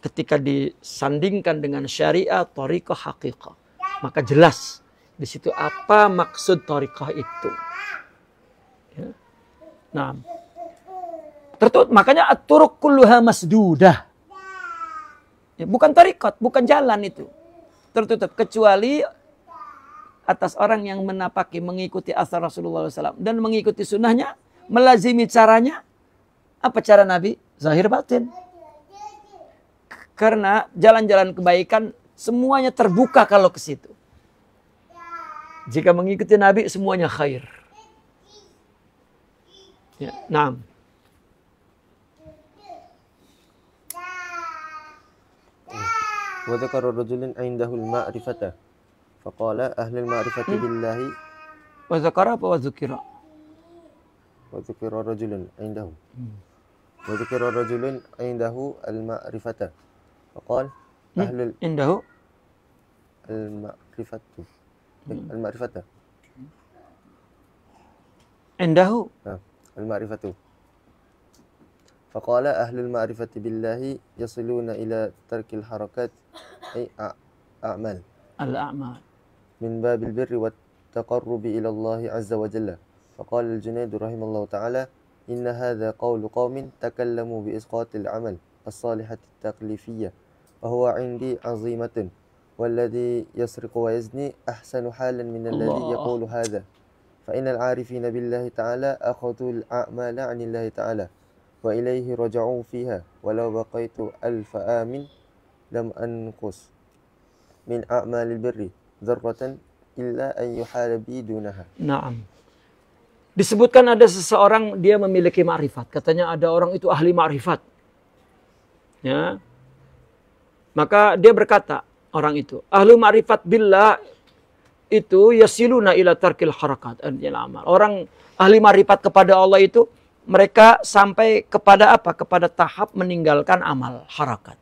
ketika disandingkan dengan syariah, tariqah haqiqah. Maka jelas di situ apa maksud tariqah itu. Nah, makanya at-turuq kulluha masdudah. Ya, bukan tariqat, bukan jalan itu. Tertutup kecuali atas orang yang menapaki, mengikuti asar Rasulullah SAW dan mengikuti sunnahnya, melazimi caranya. Apa cara Nabi? Zahir batin. Karena jalan-jalan kebaikan semuanya terbuka kalau ke situ. Jika mengikuti Nabi semuanya khair. Ya, nah. Wa dzakara rajulun 'indahu al-ma'rifata faqala ahlul ma'rifati billahi Wa dzakara apa wa dzukira? wa dzukira rajulun 'indahu wa dzukira rajulun 'indahu al-ma'rifata faqala ahlul Indahu al-ma'rifatu al-ma'rifata Indahu al-ma'rifatu faqala ahlul ma'rifati billahi yasiluna ila tarkil harakat ay a'mal al-a'mal min babil birri wat taqarrubi ila Allah azza wa jalla faqala al-Junayd rahimallahu ta'ala inna hadha qawlu qaumin takallamu bi isqatil amal as-salihati at-taqlifiyyah wa huwa 'indi 'azimatun والذي يسرق ويزني أحسن حالا من الذي يقول هذا فإن العارفين بالله تعالى أخذوا الأعمال عن الله تعالى وإليه رجعوا فيها ولو بقيت 1000 عام لم أنقص من أعمال البر ذرة إلا أن يحال بي دونها. Naam. Disebutkan ada seseorang dia memiliki ma'rifat. Katanya ada orang itu ahli ma'rifat. Ya. Maka dia berkata, orang itu, ahli ma'rifat billah itu yasiluna ila tarkil harakat. Orang ahli ma'rifat kepada Allah itu mereka sampai kepada apa? Kepada tahap meninggalkan amal harakat.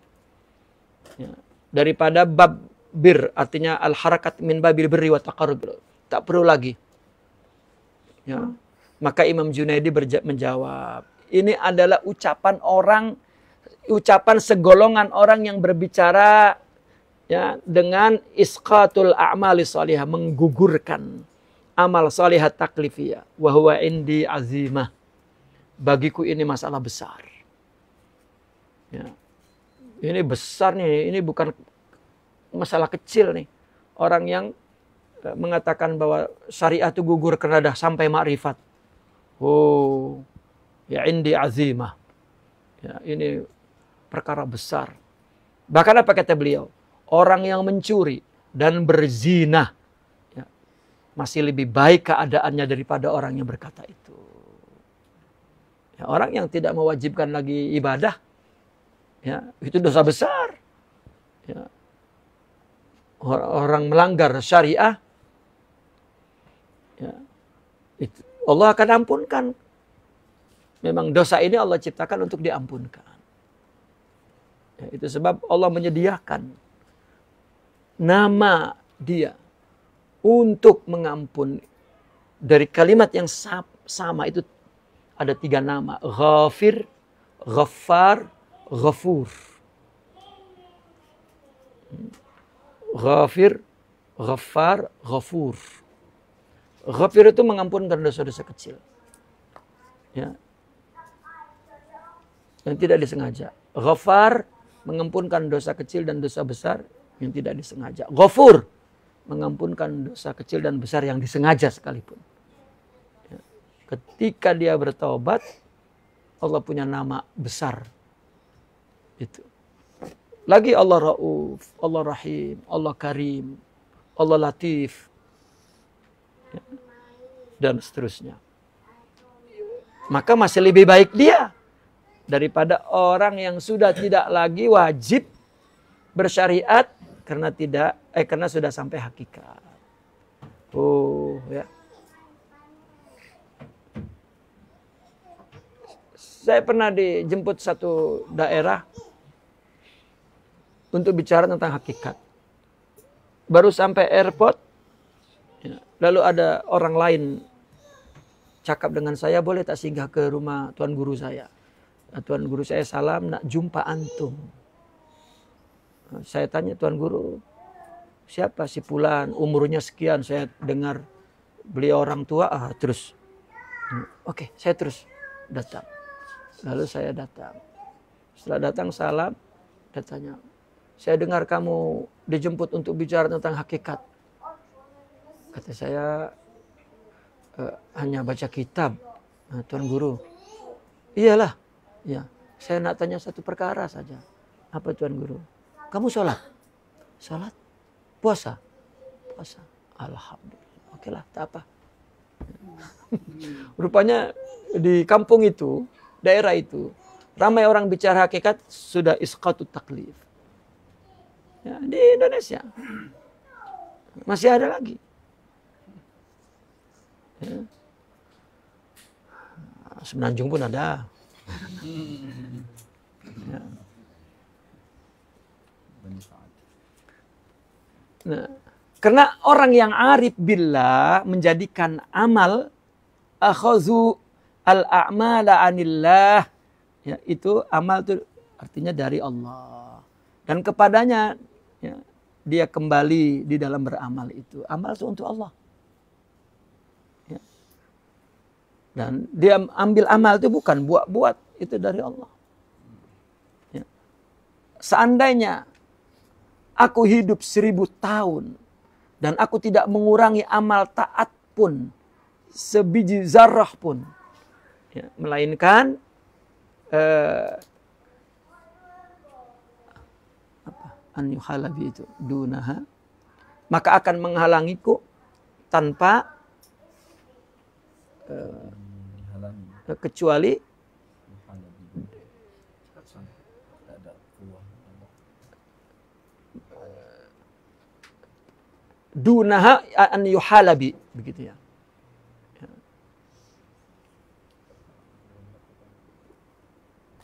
Ya. Daripada bab bir, artinya al-harakat min babil birri wa taqarrub. Tak perlu lagi. Ya. Maka Imam Junaidi menjawab, ini adalah ucapan segolongan orang yang berbicara ya dengan isqatul a'mali salihah, menggugurkan amal salihah taklifiyah. Wa huwa indi azimah. Bagiku ini masalah besar. Ya. Ini besar nih, ini bukan masalah kecil nih. Orang yang mengatakan bahwa syariah itu gugur karena dah sampai makrifat. Oh, ya indi azimah. Ya, ini perkara besar. Bahkan apa kata beliau? Orang yang mencuri dan berzina ya, masih lebih baik keadaannya daripada orang yang berkata itu. Ya, orang yang tidak mewajibkan lagi ibadah, ya, itu dosa besar. Ya. Orang melanggar syariah, ya, itu Allah akan ampunkan. Memang dosa ini Allah ciptakan untuk diampunkan. Ya, itu sebab Allah menyediakan nama dia untuk mengampuni. Dari kalimat yang sama itu ada 3 nama. Ghafir, Ghaffar, Ghafur. Ghafir, Ghaffar, Ghafur. Ghafir itu mengampunkan dosa-dosa kecil. Ya. Yang tidak disengaja. Ghaffar mengampunkan dosa kecil dan dosa besar yang tidak disengaja. Ghafur mengampunkan dosa kecil dan besar yang disengaja sekalipun. Ya. Ketika dia bertaubat, Allah punya nama besar. Itu. Lagi Allah Rauf, Allah Rahim, Allah Karim, Allah Latif, ya. Dan seterusnya. Maka masih lebih baik dia daripada orang yang sudah tidak lagi wajib bersyariat karena sudah sampai hakikat. Oh, ya. Saya pernah dijemput satu daerah untuk bicara tentang hakikat. Baru sampai airport, ya, lalu ada orang lain cakap dengan saya, boleh tak singgah ke rumah tuan guru saya? Tuan guru saya salam, nak jumpa antum. Saya tanya, tuan guru, siapa si Fulan, umurnya sekian, saya dengar beliau orang tua, terus. Oke, saya terus. datang. Lalu saya datang. Setelah datang salam, dia tanya, saya dengar kamu dijemput untuk bicara tentang hakikat. Kata saya, hanya baca kitab, Tuan Guru. Iyalah, ya. Saya nak tanya satu perkara saja. Apa Tuan Guru? Kamu sholat? Sholat? Puasa? Puasa. Alhamdulillah. Oke lah, tak apa. Rupanya di kampung itu, daerah itu, ramai orang bicara hakikat sudah isqatut taklif. Ya, di Indonesia masih ada lagi. Ya. Semenanjung pun ada. Ya. Nah, karena orang yang arif billah menjadikan amal akhazu al-a'mala anillah, ya, itu amal itu artinya dari Allah dan kepadanya, ya, dia kembali di dalam beramal itu. Amal itu untuk Allah, ya. Dan dia ambil amal itu bukan buat-buat, itu dari Allah, ya. Seandainya aku hidup 1000 tahun dan aku tidak mengurangi amal taat pun sebiji zarrah pun, ya, melainkan an yuhalabi itu dunaha, maka akan menghalangiku tanpa kecuali dunaha an yuhalabi, begitu ya.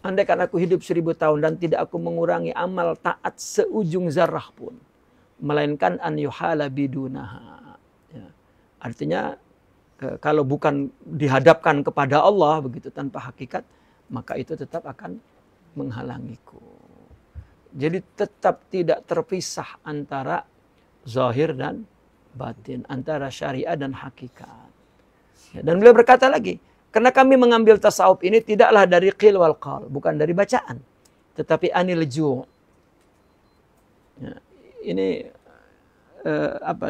Andaikan aku hidup 1000 tahun dan tidak aku mengurangi amal taat seujung zarrah pun, melainkan an yuhala bidunaha. Ya. Artinya kalau bukan dihadapkan kepada Allah begitu tanpa hakikat, maka itu tetap akan menghalangiku. Jadi tetap tidak terpisah antara zahir dan batin, antara syariat dan hakikat. Ya, dan beliau berkata lagi, karena kami mengambil tasawuf ini tidaklah dari qil wal qal, bukan dari bacaan, tetapi anil ju'. Ya, ini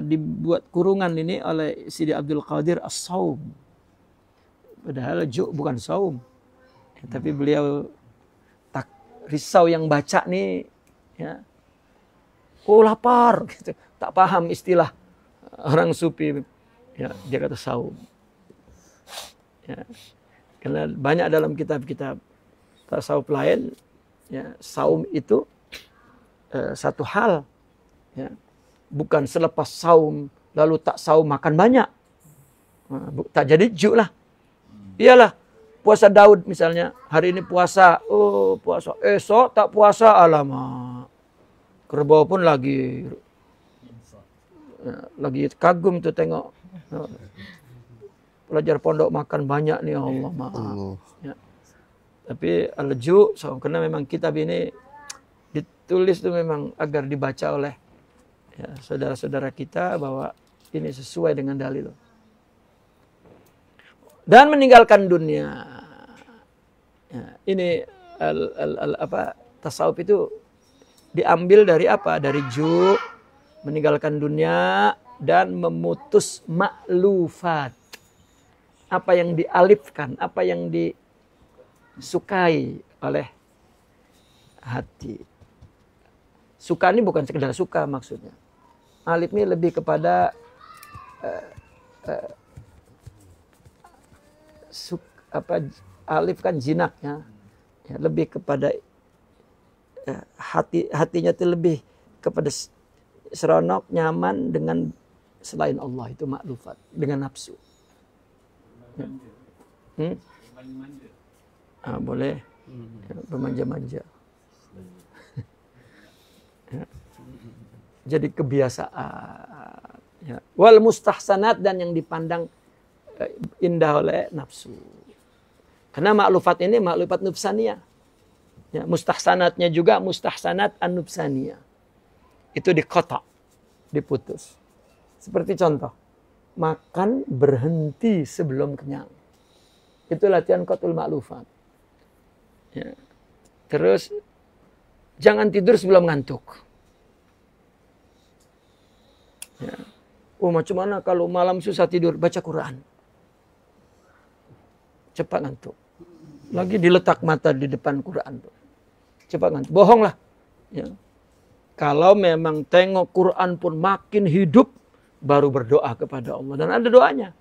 dibuat kurungan ini oleh Sidi Abdul Qadir as-saum. Padahal ju' bukan saum. Ya, tapi beliau tak risau yang baca nih, ya. Oh lapar gitu. Tak paham istilah orang sufi. Ya, dia kata saum. Ya, karena banyak dalam kitab-kitab tasawuf lain, ya, saum itu satu hal, ya, bukan selepas saum lalu tak saum makan banyak, tak jadi juk lah. Iyalah puasa Daud misalnya, hari ini puasa, oh puasa, esok tak puasa, alamak, kerbau pun lagi kagum tuh tengok. Pelajar pondok makan banyak nih, Allah maaf. Ya. Tapi al-ju' karena memang kitab ini ditulis itu memang agar dibaca oleh, ya, saudara-saudara kita bahwa ini sesuai dengan dalil. Dan meninggalkan dunia. Ya, ini tasawuf itu diambil dari apa? Dari ju', meninggalkan dunia dan memutus ma'lufat. Apa yang dialifkan, apa yang disukai oleh hati. Suka ini bukan sekedar suka maksudnya. Alif ini lebih kepada alif kan jinaknya, ya, lebih kepada hatinya itu lebih kepada seronok, nyaman dengan selain Allah, itu maklufat, dengan nafsu. Boleh, ya, bermanja-manja. Ya. Jadi kebiasaan. Ya. Wal mustahsanat, dan yang dipandang indah oleh nafsu. Karena maklufat ini maklufat nufsaniyah. Ya, mustahsanatnya juga mustahsanat an-nufsaniyah. Itu dikotak, diputus. Seperti contoh, makan berhenti sebelum kenyang. Itu latihan qatul ma'lufat. Ya. Terus jangan tidur sebelum ngantuk. Ya. Oh, macam mana kalau malam susah tidur? Baca Quran. Cepat ngantuk. Lagi diletak mata di depan Quran. Cepat ngantuk. Bohong lah. Ya. Kalau memang tengok Quran pun makin hidup, baru berdoa kepada Allah. Dan ada doanya.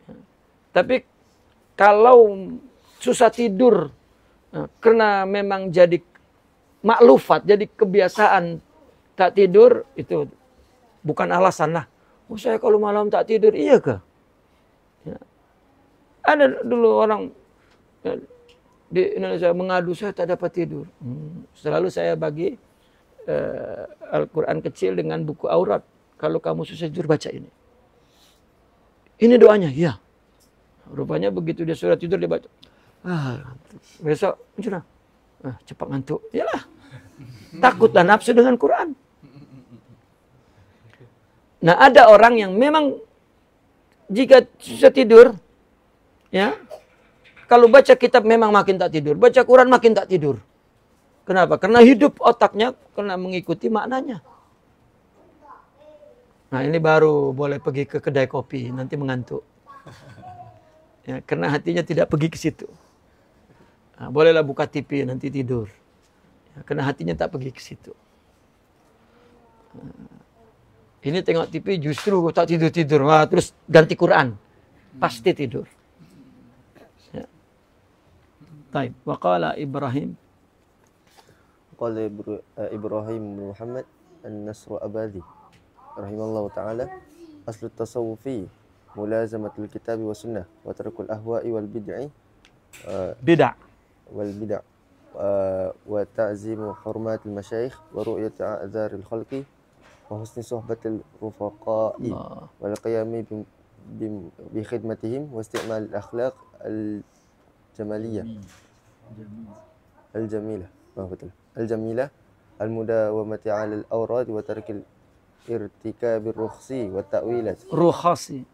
Ya. Tapi kalau susah tidur, karena memang jadi maklufat, jadi kebiasaan tak tidur, itu bukan alasan lah. Oh, saya kalau malam tak tidur, iya kah? Ya. Ada dulu orang di Indonesia mengadu, saya tak dapat tidur. Selalu saya bagi Al-Quran kecil dengan buku aurat. Kalau kamu susah tidur, baca ini. Ini doanya, ya. Rupanya begitu dia sudah tidur, dia baca. Besok, sudah. Cepat ngantuk. Yalah. Takutlah nafsu dengan Quran. Nah, ada orang yang memang jika susah tidur, ya, kalau baca kitab memang makin tak tidur. Baca Quran makin tak tidur. Kenapa? Karena hidup otaknya kena mengikuti maknanya. Nah, ini baru boleh pergi ke kedai kopi, nanti mengantuk. Ya, karena hatinya tidak pergi ke situ. Nah, bolehlah buka TV, nanti tidur. Ya, karena hatinya tak pergi ke situ. Ini tengok TV justru tak tidur-tidur. Wah, terus ganti Quran. Pasti tidur. Ya. Taib. Wa qala Ibrahim. Qala Ibrahim bin Muhammad An-Nasru Abadi rahimallahu ta'ala aslu tasawufi mulazamatul kitabi wa sunnah wa tarkul ahwa'i wal bid'i bid'ah wa ta'zimu hurmatil masyayikh wa ru'yati a'dzaril khalqi wa husni suhbatil rufaqa'i wal qiyami bi khidmatihim wa isti'mal al akhlaq al jamaliyah al jamilah betul al jamilah al mudawamati 'ala al awrad wa tarkil irtikabir rukhsi wa ta'wilat Rukhasi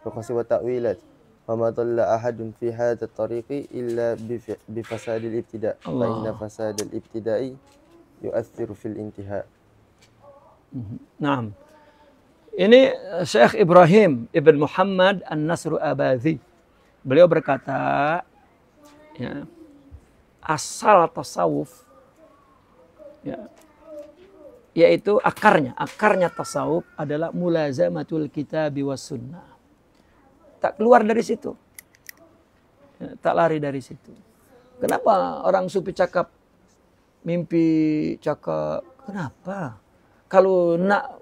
wa ta'wilat wa ma dhalla ahadun fi hadha at-tariqi illa bi fasadil ibtida' fa inna fasadal ibtida'i yu'athiru fil intiha. Naam. Ini Syekh Ibrahim Ibn Muhammad An-Nasru Abadi. Beliau berkata, ya, asal tasawuf, ya, yaitu akarnya tasawuf adalah mulazamatul kitabi was sunnah. Tak keluar dari situ. Ya, tak lari dari situ. Kenapa orang sufi cakap mimpi, cakap kenapa? Kalau nak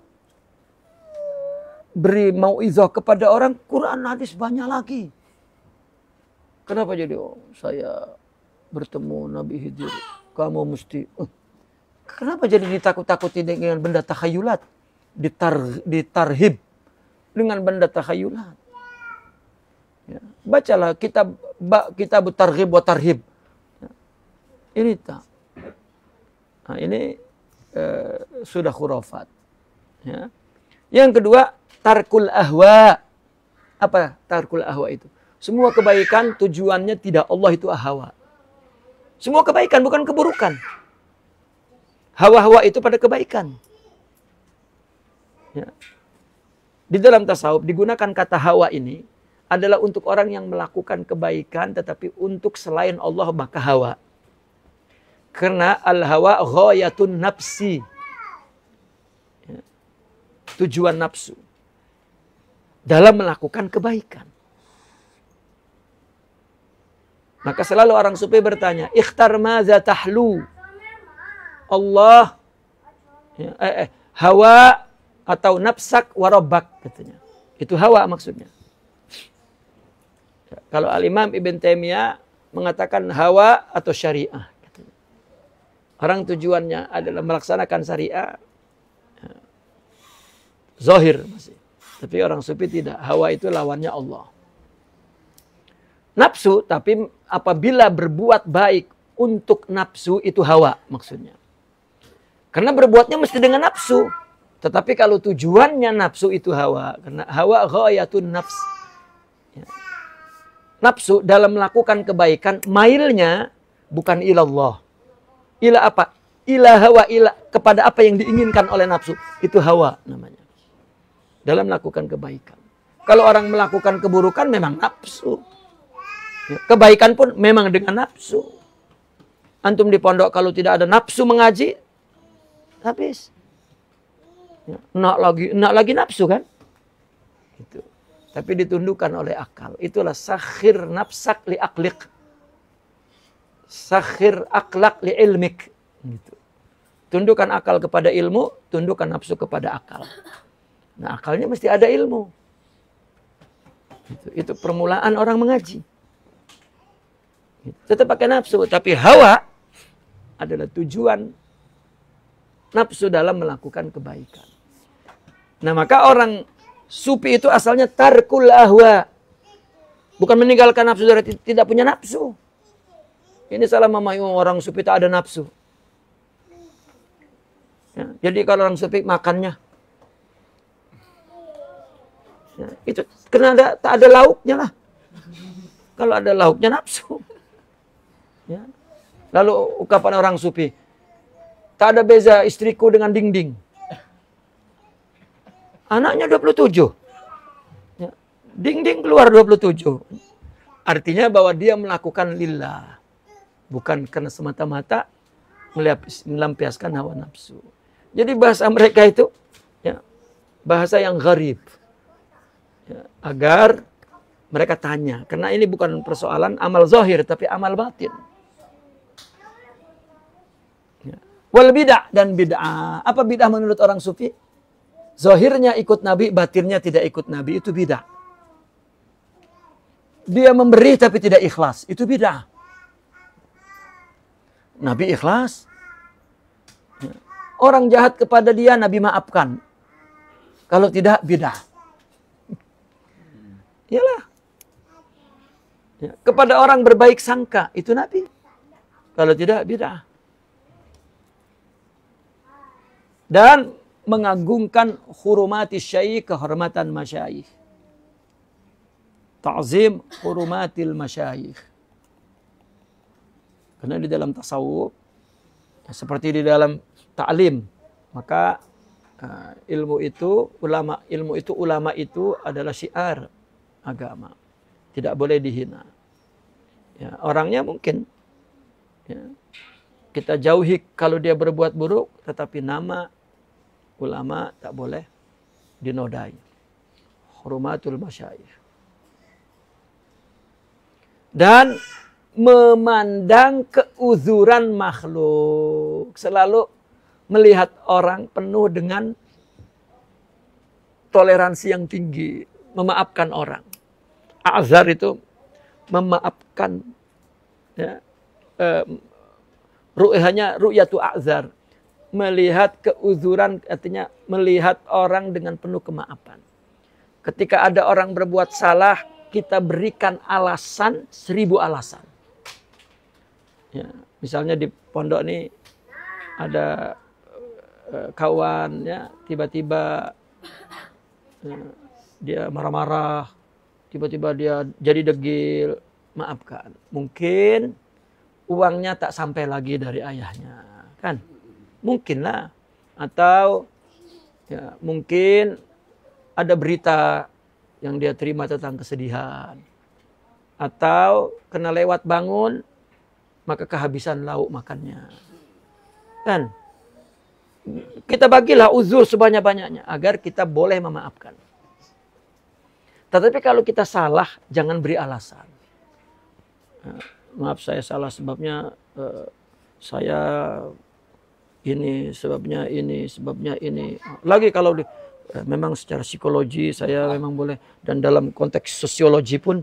beri mauizah kepada orang, Quran hadis banyak lagi. Kenapa jadi saya bertemu Nabi Khidir, kamu mesti kenapa jadi ditakut-takuti dengan benda takhayulat? Ditarhib dengan benda takhayulat. Ya. Bacalah kitab targhib wa tarhib. Ya. Ini tak. Nah, ini sudah khurafat. Ya. Yang kedua, tarkul ahwa. Apa tarkul ahwa itu? Semua kebaikan tujuannya tidak Allah, itu ahwa. Semua kebaikan bukan keburukan. Hawa-hawa itu pada kebaikan. Ya. Di dalam tasawuf digunakan kata hawa ini adalah untuk orang yang melakukan kebaikan tetapi untuk selain Allah, maka hawa. Karena al-hawa ghayatun nafsi. Ya. Tujuan nafsu dalam melakukan kebaikan. Maka selalu orang sufi bertanya, ikhtar maza tahlu. Allah, ya, hawa atau nafsak warobak katanya. Itu hawa maksudnya. Ya, kalau Al-Imam Ibn Taimiyah mengatakan hawa atau syariah. Katanya. Orang tujuannya adalah melaksanakan syariah. Ya, zahir masih. Tapi orang sufi tidak. Hawa itu lawannya Allah. Nafsu, tapi apabila berbuat baik untuk nafsu, itu hawa maksudnya. Karena berbuatnya mesti dengan nafsu. Tetapi kalau tujuannya nafsu, itu hawa. Karena hawa ghayatun nafs. Ya. nafsu dalam melakukan kebaikan, mailnya bukan ilallah. Ila apa? Ila hawa, ila kepada apa yang diinginkan oleh nafsu. Itu hawa namanya. Dalam melakukan kebaikan. Kalau orang melakukan keburukan memang nafsu. Kebaikan pun memang dengan nafsu. Antum di pondok kalau tidak ada nafsu mengaji, habis. Nak lagi nafsu kan? Itu. Tapi ditundukkan oleh akal. Itulah sakhir nafsak li aklik. Sakhir aklak li ilmik. Gitu. Tundukkan akal kepada ilmu, tundukkan nafsu kepada akal. Nah, akalnya mesti ada ilmu. Itu permulaan orang mengaji. Tetap pakai nafsu, tapi hawa adalah tujuan nafsu dalam melakukan kebaikan. Nah, maka orang sufi itu asalnya tarkul ahwa. Bukan meninggalkan nafsu, dari tidak punya nafsu. Ini salah memahami orang sufi tak ada nafsu. Ya, jadi kalau orang sufi makannya, ya, itu karena tak ada lauknya lah. Kalau ada lauknya nafsu. Ya. Lalu ungkapan orang sufi, tak ada beza istriku dengan dinding. Anaknya 27. Ya. Dinding keluar 27. Artinya bahwa dia melakukan lillah. Bukan karena semata-mata melampiaskan hawa nafsu. Jadi bahasa mereka itu ya, bahasa yang gharib. Ya, agar mereka tanya. Karena ini bukan persoalan amal zahir, tapi amal batin. Ya. Wal bid'ah dan bid'ah. Apa bid'ah menurut orang sufi? Zahirnya ikut Nabi, batinnya tidak ikut Nabi. Itu bid'ah. Dia memberi tapi tidak ikhlas. Itu bid'ah. Nabi ikhlas. Ya. Orang jahat kepada dia, Nabi maafkan. Kalau tidak, bid'ah. Iyalah. Ya. Kepada orang berbaik sangka, itu Nabi. Kalau tidak, bid'ah. Dan mengagungkan hurumati syaikh, kehormatan masyayikh. Ta'zim hurumatil masyayikh. Karena di dalam tasawuf, seperti di dalam ta'lim, maka ilmu itu ulama itu adalah syiar agama. Tidak boleh dihina. Ya, orangnya mungkin ya, kita jauhi kalau dia berbuat buruk, tetapi nama ulama tak boleh dinodai. Hurumatul masyayikh. Dan memandang keuzuran makhluk. Selalu melihat orang penuh dengan toleransi yang tinggi. Memaafkan orang. A'zar itu memaafkan. Ya, ru'yahnya ru'yatu a'zar. Melihat keuzuran, artinya melihat orang dengan penuh kemaafan. Ketika ada orang berbuat salah, kita berikan alasan 1000 alasan. Ya, misalnya di pondok ini ada kawan, ya, tiba-tiba dia marah-marah, tiba-tiba dia jadi degil, maafkan. Mungkin uangnya tak sampai lagi dari ayahnya, kan? Mungkin lah. Atau ya, mungkin ada berita yang dia terima tentang kesedihan. Atau kena lewat bangun, maka kehabisan lauk makannya. Kan? Kita bagilah uzur sebanyak-banyaknya agar kita boleh memaafkan. Tetapi kalau kita salah, jangan beri alasan. Maaf, saya salah sebabnya saya ini, sebabnya ini, sebabnya ini. Lagi kalau memang secara psikologi saya memang boleh, dan dalam konteks sosiologi pun,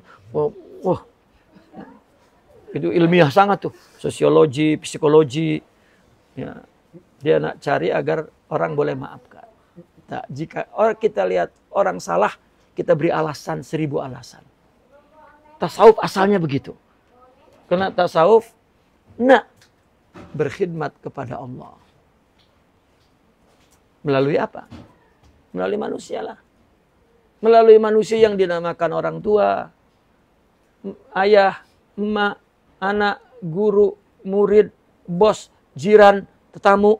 itu ilmiah sangat tuh, sosiologi, psikologi, ya, dia nak cari agar orang boleh maafkan. Nah, jika kita lihat orang salah, kita beri alasan 1000 alasan. Tasawuf asalnya begitu. Karena tasawuf nak berkhidmat kepada Allah. Melalui apa? Melalui manusia lah. Melalui manusia yang dinamakan orang tua. ayah, emak, anak, guru, murid, bos, jiran, tetamu,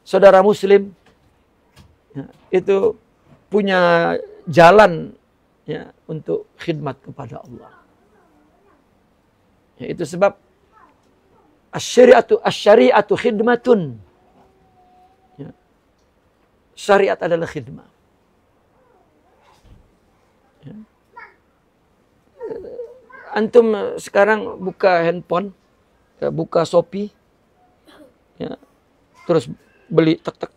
saudara muslim, ya, itu punya jalan ya untuk khidmat kepada Allah. Ya, itu sebab asyariatu khidmatun. Ya. Syariat adalah khidmat. Ya. Antum sekarang buka handphone, ya, buka Shopee, ya, terus beli tek.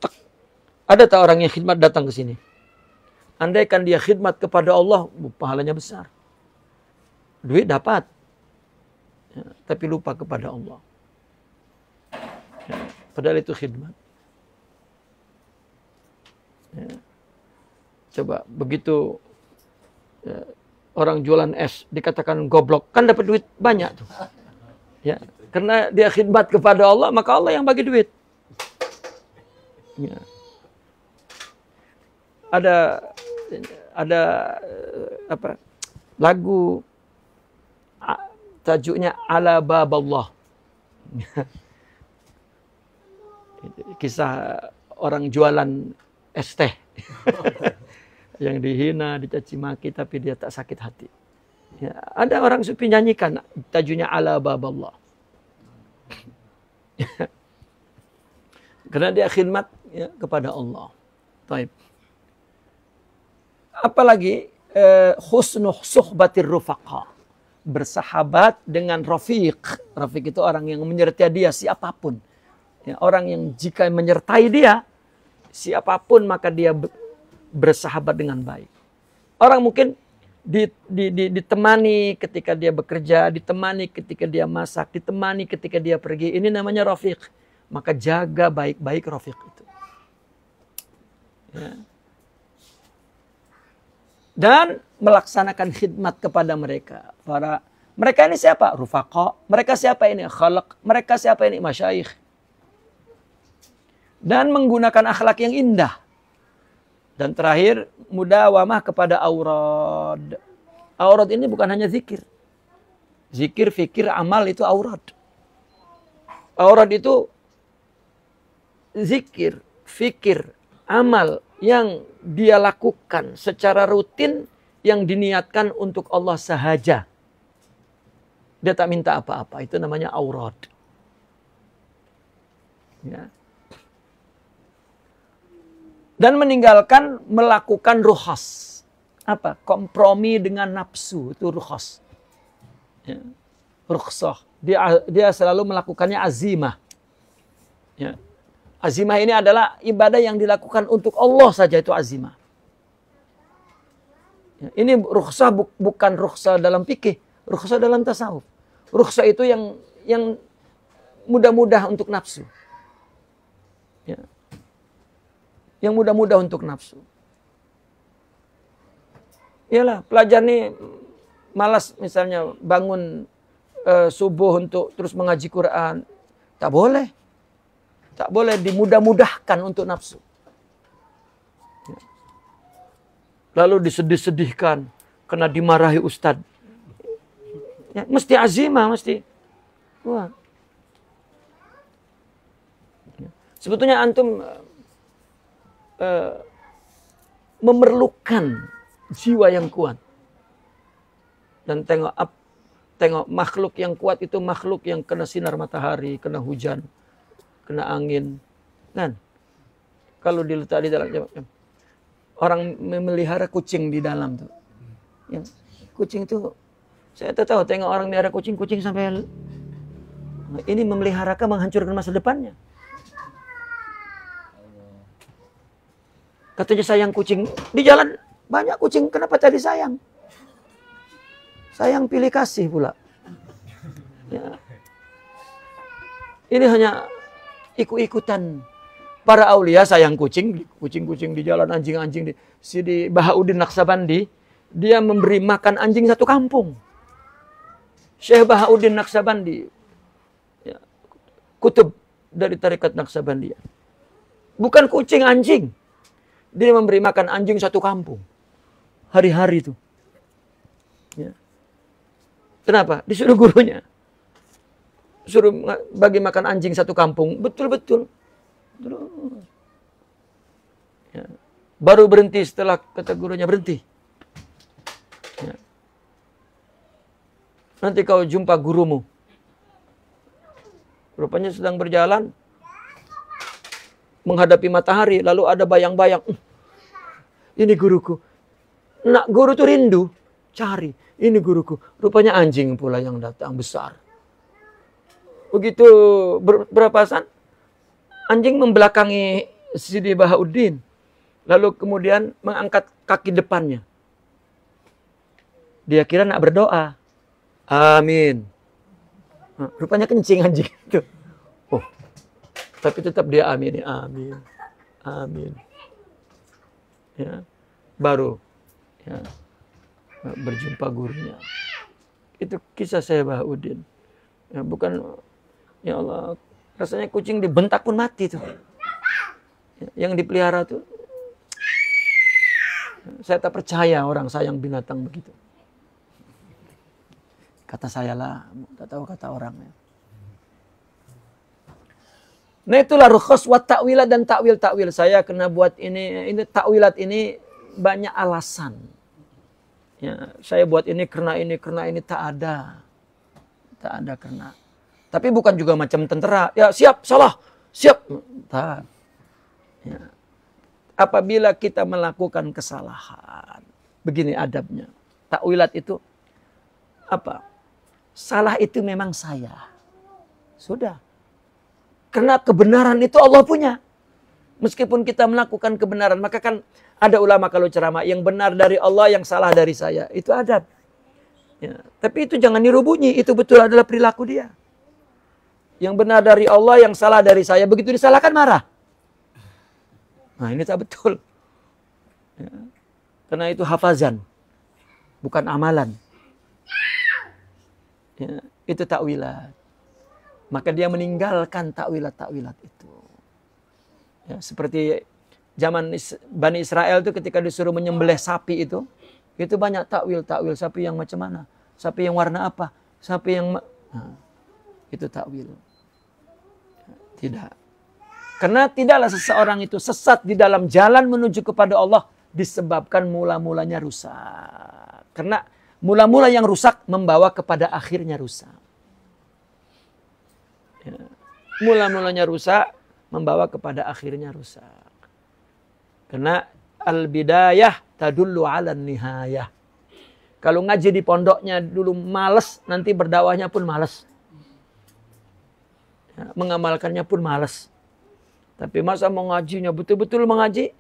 Ada tak orang yang khidmat datang ke sini? Andaikan dia khidmat kepada Allah, pahalanya besar. Duit dapat, ya, tapi lupa kepada Allah. Ya, padahal itu khidmat. Ya. Coba begitu ya, orang jualan es dikatakan goblok, kan dapat duit banyak tuh. Ya, karena dia khidmat kepada Allah, maka Allah yang bagi duit. Ya. Ada apa? Lagu tajuknya Ala Baballah. Kisah orang jualan es teh yang dihina, dicaci maki, tapi dia tak sakit hati. Ya, ada orang sufi nyanyikan tajuknya Ala Baballah. Karena dia khidmat ya, kepada Allah. Taib. Apalagi husnuh suhbatir rufaqa. Bersahabat dengan rafiq. Rafiq itu orang yang menyertai dia siapapun. Ya, orang yang jika menyertai dia siapapun maka dia bersahabat dengan baik. Orang mungkin ditemani ketika dia bekerja, ditemani ketika dia masak, ditemani ketika dia pergi. Ini namanya rafiq. Maka jaga baik-baik rafiq itu. Ya. Dan melaksanakan khidmat kepada mereka. Mereka ini siapa? Rufaqa. Mereka siapa ini? Khalaq. Mereka siapa ini? Masyayikh. Dan menggunakan akhlak yang indah. Dan terakhir, mudawamah kepada aurad. Aurad ini bukan hanya zikir. Zikir, fikir, amal itu aurad. Aurad itu zikir, fikir, amal yang dia lakukan secara rutin yang diniatkan untuk Allah sahaja. Dia tak minta apa-apa. Itu namanya aurad. Ya. Dan meninggalkan melakukan rukhas. Apa? Kompromi dengan nafsu. Itu rukhas. Ya. Rukhsah. Dia selalu melakukannya azimah. Ya. Azimah ini adalah ibadah yang dilakukan untuk Allah saja, itu azimah. Ya. Ini rukhsah bukan rukhsah dalam fikih. Rukhsah dalam tasawuf. Rukhsah itu yang mudah-mudah untuk nafsu. Ya. Yang mudah-mudah untuk nafsu. Iyalah, pelajar nih malas misalnya bangun subuh untuk terus mengaji Quran. Tak boleh. Tak boleh dimudah-mudahkan untuk nafsu. Ya. Lalu disedih-sedihkan kena dimarahi ustadz. Ya, mesti azimah, mesti. Wah. Ya. Sebetulnya antum memerlukan jiwa yang kuat. Dan tengok makhluk yang kuat itu makhluk yang kena sinar matahari, kena hujan, kena angin. Kan? Kalau diletak di dalam orang memelihara kucing di dalam tuh. Ya, kucing itu saya tahu tengok orang melihara kucing sampai ini memeliharakan menghancurkan masa depannya. Katanya sayang kucing. Di jalan banyak kucing. Kenapa tadi sayang? Sayang pilih kasih pula. Ya. Ini hanya ikut-ikutan. Para aulia sayang kucing. Kucing-kucing di jalan, anjing-anjing. Di Bahauddin Naqsabandi. Dia memberi makan anjing satu kampung. Syekh Bahauddin Naqsabandi. Ya. Kutub dari tarekat Naqsabandiyah. Bukan kucing, anjing. Dia memberi makan anjing satu kampung. Hari-hari itu. Kenapa? Disuruh gurunya. Suruh bagi makan anjing satu kampung. Betul-betul. Terus. Ya. Baru berhenti setelah kata gurunya berhenti. Ya. Nanti kau jumpa gurumu. Rupanya sedang berjalan. Menghadapi matahari. Lalu ada bayang-bayang. Ini guruku. Nak guru tuh rindu. Cari. Ini guruku. Rupanya anjing pula yang datang besar. Begitu berpapasan. Anjing membelakangi Sidi Bahauddin. Lalu kemudian mengangkat kaki depannya. Dia kira nak berdoa. Amin. Nah, rupanya kencing anjing itu. Oh, tapi tetap dia amin. Amin. Amin. Ya, baru ya, berjumpa gurunya. Itu kisah saya Bahauddin. Ya, bukan, ya Allah, rasanya kucing dibentak pun mati tuh. Ya, yang dipelihara tuh. Saya tak percaya orang sayang binatang begitu. Kata saya lah, tak tahu kata orangnya. Nah itulah rukhas wa ta'wilat dan takwil-takwil. Saya kena buat ini takwilat ini banyak alasan. Ya, saya buat ini karena ini tak ada. Tak ada karena. Tapi bukan juga macam tentara. Ya siap, salah, siap. Tak. Ya. Apabila kita melakukan kesalahan. Begini adabnya. Takwilat itu apa? Salah itu memang saya. Sudah. Karena kebenaran itu Allah punya. Meskipun kita melakukan kebenaran. Maka kan ada ulama kalau ceramah. Yang benar dari Allah, yang salah dari saya. Itu adab. Ya. Tapi itu jangan dirubunyi. Itu betul adalah perilaku dia. Yang benar dari Allah, yang salah dari saya. Begitu disalahkan marah. Nah ini tak betul. Ya. Karena itu hafazan. Bukan amalan. Ya. Itu takwilat. Maka dia meninggalkan takwilat-takwilat itu. Ya, seperti zaman Bani Israel itu ketika disuruh menyembelih sapi itu banyak takwil-takwil. Sapi yang macam mana? Sapi yang warna apa? Sapi yang... Nah, itu takwil. Tidak. Karena tidaklah seseorang itu sesat di dalam jalan menuju kepada Allah disebabkan mula-mulanya rusak. Karena mula-mula yang rusak membawa kepada akhirnya rusak. Ya. Mula-mulanya rusak membawa kepada akhirnya rusak. Karena al-bidayah tadullu ala nihayah. Kalau ngaji di pondoknya dulu males, nanti berdakwahnya pun males. Ya, mengamalkannya pun males. Tapi masa mengajinya betul-betul mengaji,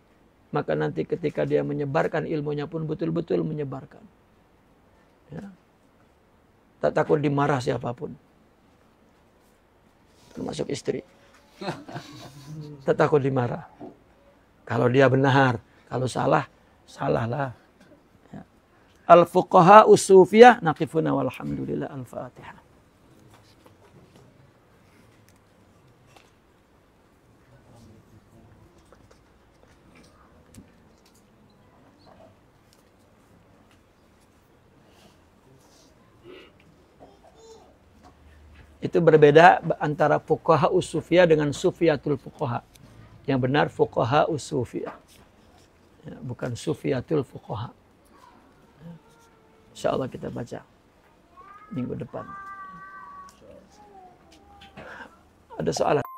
maka nanti ketika dia menyebarkan ilmunya pun betul-betul menyebarkan. Ya. Tak takut dimarah siapapun. Termasuk istri. Tak takut dimarah. Kalau dia benar, kalau salah, salahlah. Ya. Al-fuqaha us-sufiyah naqifuna walhamdulillah al-fatihah. Itu berbeda antara fuqaha us-sufiyah dengan sufiyatul fuqaha. Yang benar fuqaha us-sufiyah. Ya, bukan sufiyatul fuqaha. Ya. InsyaAllah kita baca minggu depan. Ada soalan?